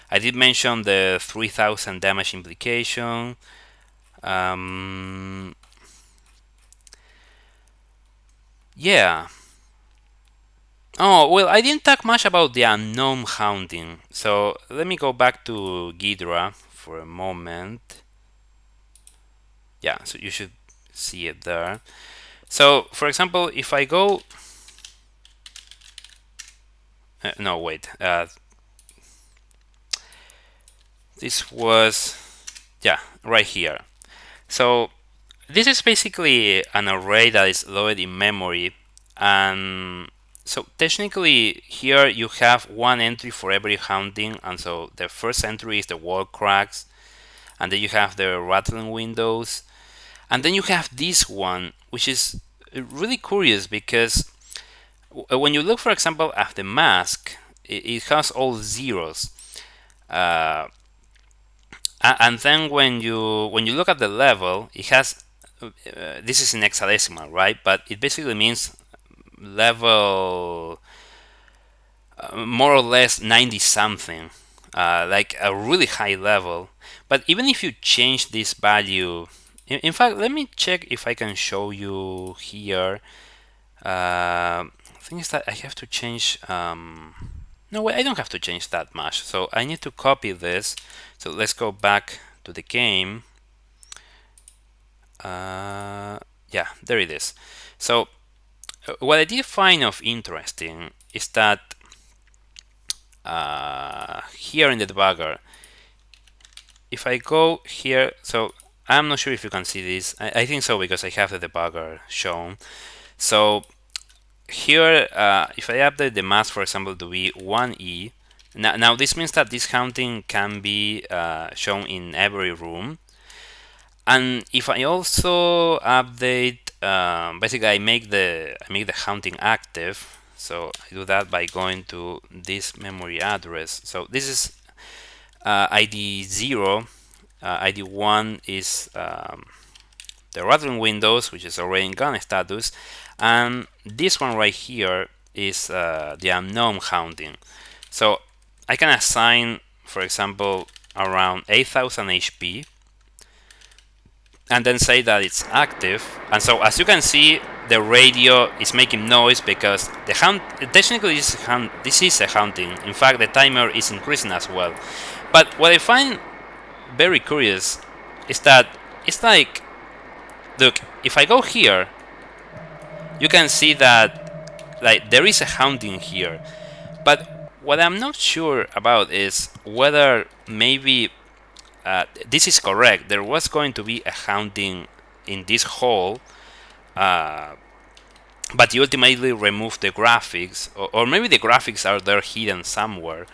I did mention the 3000 damage implication. Um, yeah. Oh, well, I didn't talk much about the unknown haunting. So let me go back to Ghidra for a moment. Yeah, so you should see it there. So, for example, if I go. No, wait. This was. Yeah, right here. So, this is basically an array that is loaded in memory. And so, technically, here you have one entry for every haunting. And so, the first entry is the wall cracks. And then you have the rattling windows. And then you have this one, which is really curious because when you look, for example, at the mask, it has all zeros. Uh, and then when you look at the level, it has this is in hexadecimal, right? But it basically means level more or less 90 something, like a really high level. But even if you change this value, in fact, let me check if I can show you here. Thing is that I have to change. No, wait, I don't have to change that much. So I need to copy this. So let's go back to the game. Yeah, there it is. So what I did find of interesting is that here in the debugger, if I go here, so I'm not sure if you can see this. I think so because I have the debugger shown. So here, if I update the mask, for example, to be 1E, now this means that this counting can be shown in every room. And if I also update, basically I make the counting active. So I do that by going to this memory address. So this is ID 0. ID 1 is the rattling windows, which is already in gun status, and this one right here is the unknown haunting. So I can assign, for example, around 8000 HP, and then say that it's active. And so as you can see, the radio is making noise because the hunt technically this is a haunting. In fact, the timer is increasing as well. But what I find very curious is that it's like, look, if I go here, you can see that like there is a haunting here. But what I'm not sure about is whether maybe this is correct. There was going to be a haunting in this hall, uh, but you ultimately removed the graphics, or maybe the graphics are there hidden somewhere,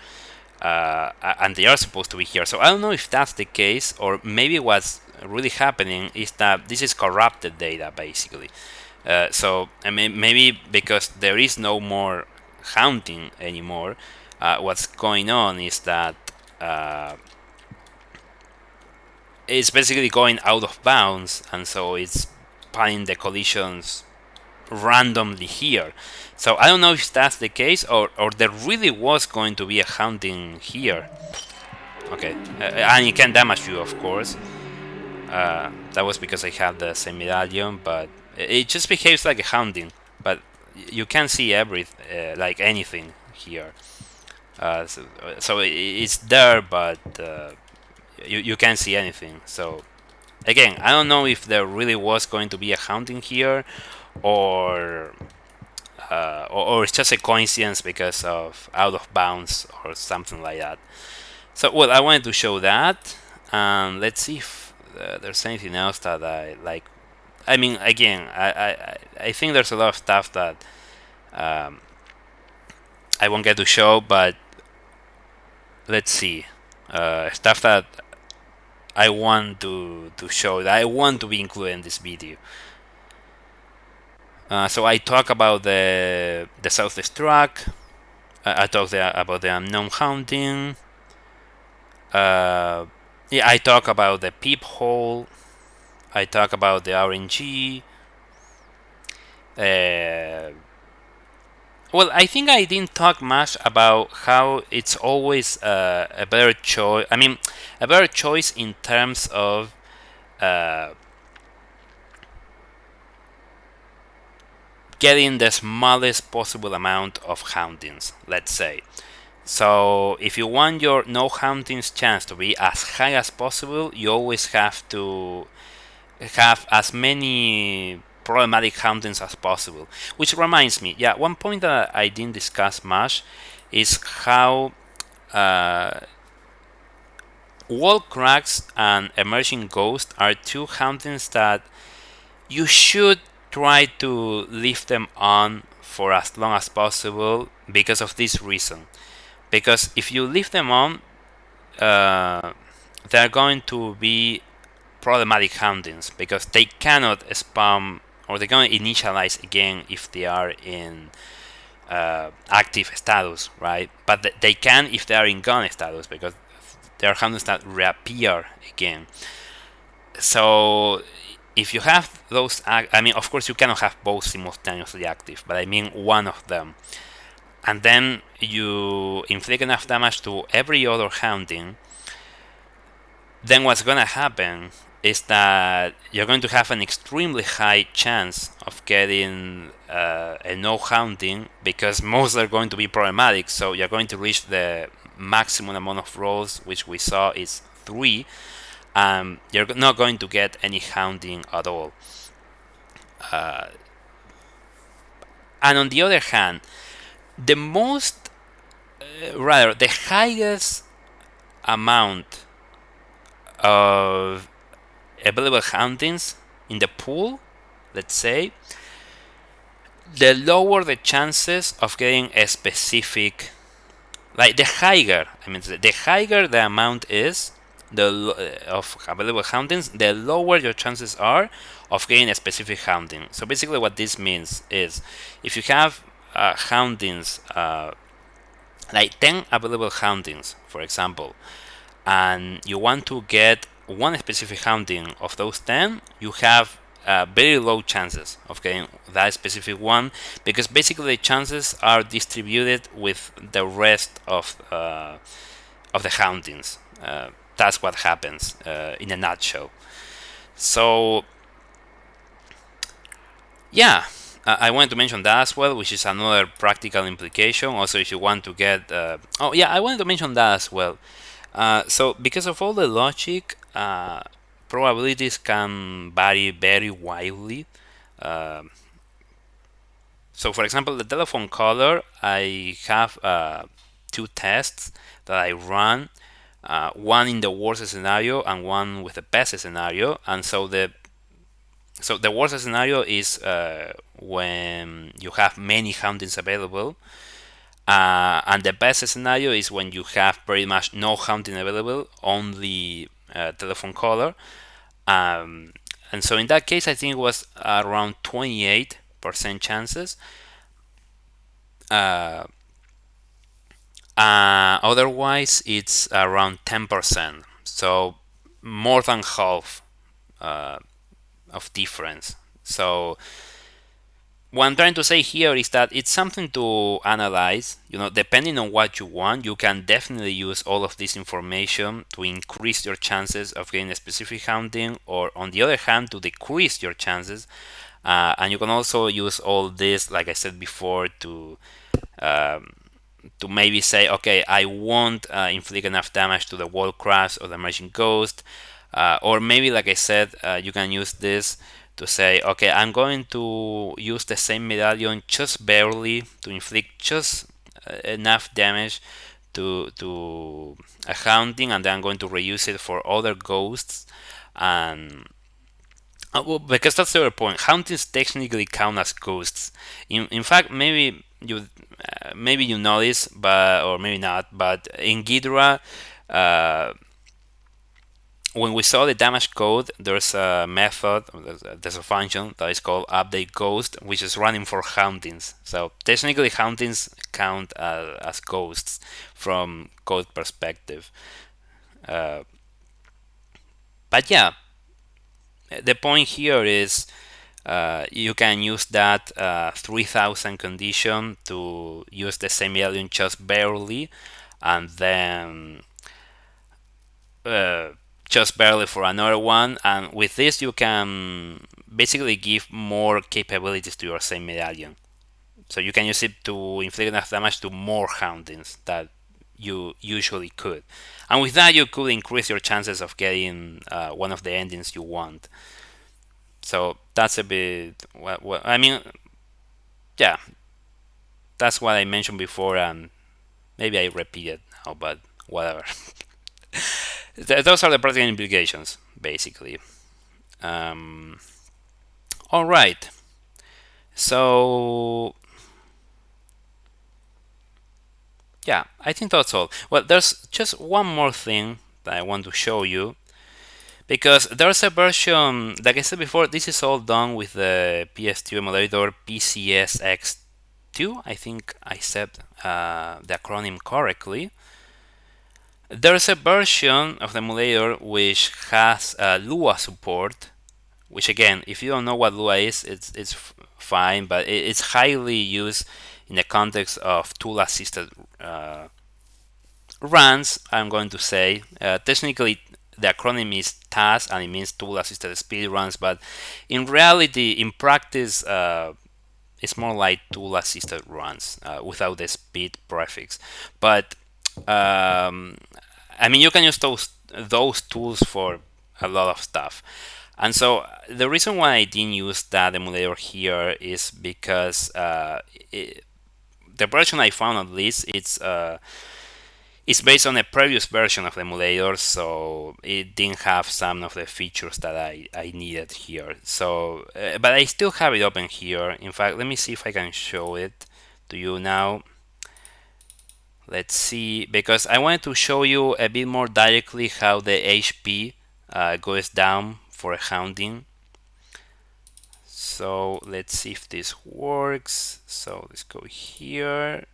and they are supposed to be here. So I don't know if that's the case, or maybe what's really happening is that this is corrupted data, basically. So I mean, maybe because there is no more haunting anymore, what's going on is that it's basically going out of bounds, and so it's putting the collisions randomly here. So I don't know if that's the case, or there really was going to be a haunting here. Okay, and it can damage you, of course. That was because I have the same medallion, but it just behaves like a haunting. But you can see like anything here. So it's there, but you can't see anything. So again, I don't know if there really was going to be a haunting here, or or it's just a coincidence because of out of bounds or something like that. So well, I wanted to show that, and let's see if there's anything else that I like. I mean, again, I think there's a lot of stuff that I won't get to show, but let's see, stuff that I want to show, that I want to be included in this video. So I talk about the Southwest track. I talk about the unknown haunting. Yeah, I talk about the peephole. I talk about the RNG. Uh, well, I think I didn't talk much about how it's always a better choice. I mean, a better choice in terms of uh, getting the smallest possible amount of hauntings, let's say. So if you want your no hauntings chance to be as high as possible, you always have to have as many problematic hauntings as possible. Which reminds me, yeah, one point that I didn't discuss much is how uh, wall cracks and emerging ghosts are two hauntings that you should try to leave them on for as long as possible because of this reason. Because if you leave them on, uh, they're going to be problematic hauntings because they cannot spam or they're going to initialize again if they are in active status, right? But they can if they are in gone status because there are hauntings that reappear again. So if you have those, I mean, of course, you cannot have both simultaneously active, but I mean one of them. And then you inflict enough damage to every other haunting, then what's going to happen is that you're going to have an extremely high chance of getting a no haunting because most are going to be problematic. So you're going to reach the maximum amount of rolls, which we saw is 3. You're not going to get any haunting at all. And on the other hand, the most, rather, the highest amount of available hauntings in the pool, let's say, the lower the chances of getting a specific, like the higher, I mean, the higher the amount is of available hauntings, the lower your chances are of getting a specific haunting. So basically, what this means is, if you have hauntings, like 10 available hauntings, for example, and you want to get one specific haunting of those 10, you have very low chances of getting that specific one because basically the chances are distributed with the rest of the hauntings. That's what happens in a nutshell. So, yeah, I wanted to mention that as well, which is another practical implication. Also, if you want to get. Oh, yeah, I wanted to mention that as well. So, because of all the logic, probabilities can vary very widely. Uh, so, for example, the telephone caller, I have two tests that I run, one in the worst scenario and one with the best scenario. And so the worst scenario is when you have many hauntings available, and the best scenario is when you have pretty much no haunting available, only telephone caller. Um, and so in that case, I think it was around 28% chances. Uh, Otherwise, it's around 10%. So more than half uh, of difference. So what I'm trying to say here is that it's something to analyze. Depending on what you want, you can definitely use all of this information to increase your chances of getting a specific hunting, or on the other hand, to decrease your chances. And you can also use all this, like I said before, um, to maybe say, okay, I won't inflict enough damage to the wall crafts or the emerging ghost, or maybe, like I said, you can use this to say, okay, I'm going to use the same medallion just barely to inflict just enough damage to a haunting, and then I'm going to reuse it for other ghosts. And well, because that's the other point. Hauntings technically count as ghosts. In fact, maybe you know this, but or maybe not. But in Ghidorah, uh, when we saw the damage code, there's a method, there's a function that is called update ghost, which is running for hauntings. So technically, hauntings count as ghosts from code perspective. Uh, but yeah, The point here is you can use that 3000 condition to use the semi-alien just barely, and then uh, just barely for another one. And with this, you can basically give more capabilities to your semi-alien. So you can use it to inflict enough damage to more hauntings that you usually could. And with that, you could increase your chances of getting one of the endings you want. So that's a bit. I mean, yeah, that's what I mentioned before, and maybe I repeat it now, but whatever. Those are the practical implications, basically. Um, all right. So yeah, I think that's all. Well, there's just one more thing that I want to show you, because there's a version, like I said before, this is all done with the PS2 emulator PCSX2. I think I said the acronym correctly. There's a version of the emulator which has Lua support, which again, if you don't know what Lua is, it's fine, but it's highly used in the context of tool assisted runs. I'm going to say technically the acronym is TAS and it means tool assisted speed runs, but in reality, in practice, it's more like tool assisted runs without the speed prefix. But I mean, you can use those tools for a lot of stuff. And so the reason why I didn't use that emulator here is because the version I found, at least, it's based on a previous version of the emulator, so it didn't have some of the features that I needed here. So, but I still have it open here. In fact, let me see if I can show it to you now. Let's see, because I wanted to show you a bit more directly how the HP goes down for a haunting. So let's see if this works. So let's go here.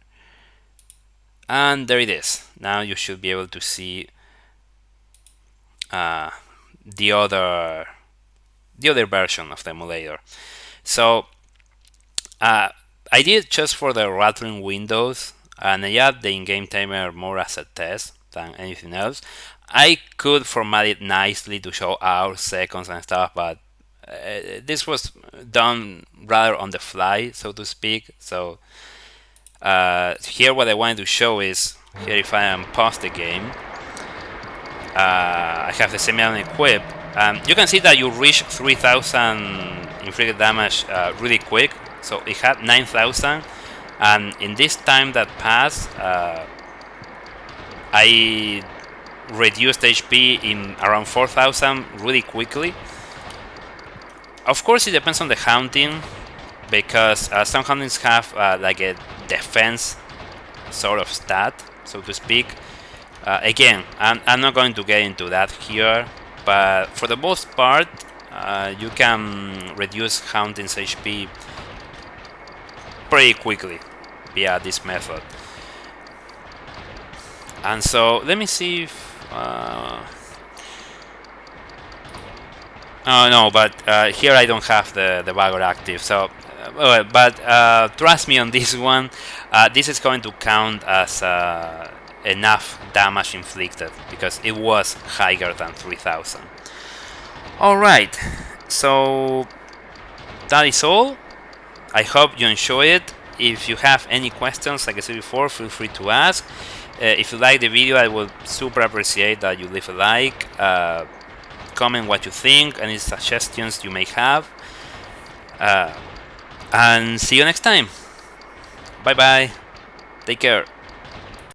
And there it is. Now you should be able to see the other version of the emulator. So I did just for the rattling windows, and I add the in-game timer more as a test than anything else. I could format it nicely to show hours, seconds, and stuff, but this was done rather on the fly, so to speak. So here what I wanted to show is, here if I pause the game, I have the semi-alien equipped. You can see that you reach 3000 inflicted damage really quick. So it had 9000, and in this time that passed, I reduced HP in around 4000 really quickly. Of course, it depends on the haunting, because some hauntings have like a defense sort of stat, so to speak. Again, I'm not going to get into that here, but for the most part, you can reduce hauntings HP pretty quickly via this method. And so let me see if oh no, but here I don't have the Bagger active, so but trust me on this one, this is going to count as enough damage inflicted, because it was higher than 3000. Alright, so that is all. I hope you enjoy it. If you have any questions, like I said before, feel free to ask. If you like the video, I would super appreciate that you leave a like, comment what you think, any suggestions you may have, and see you next time. Bye bye, take care.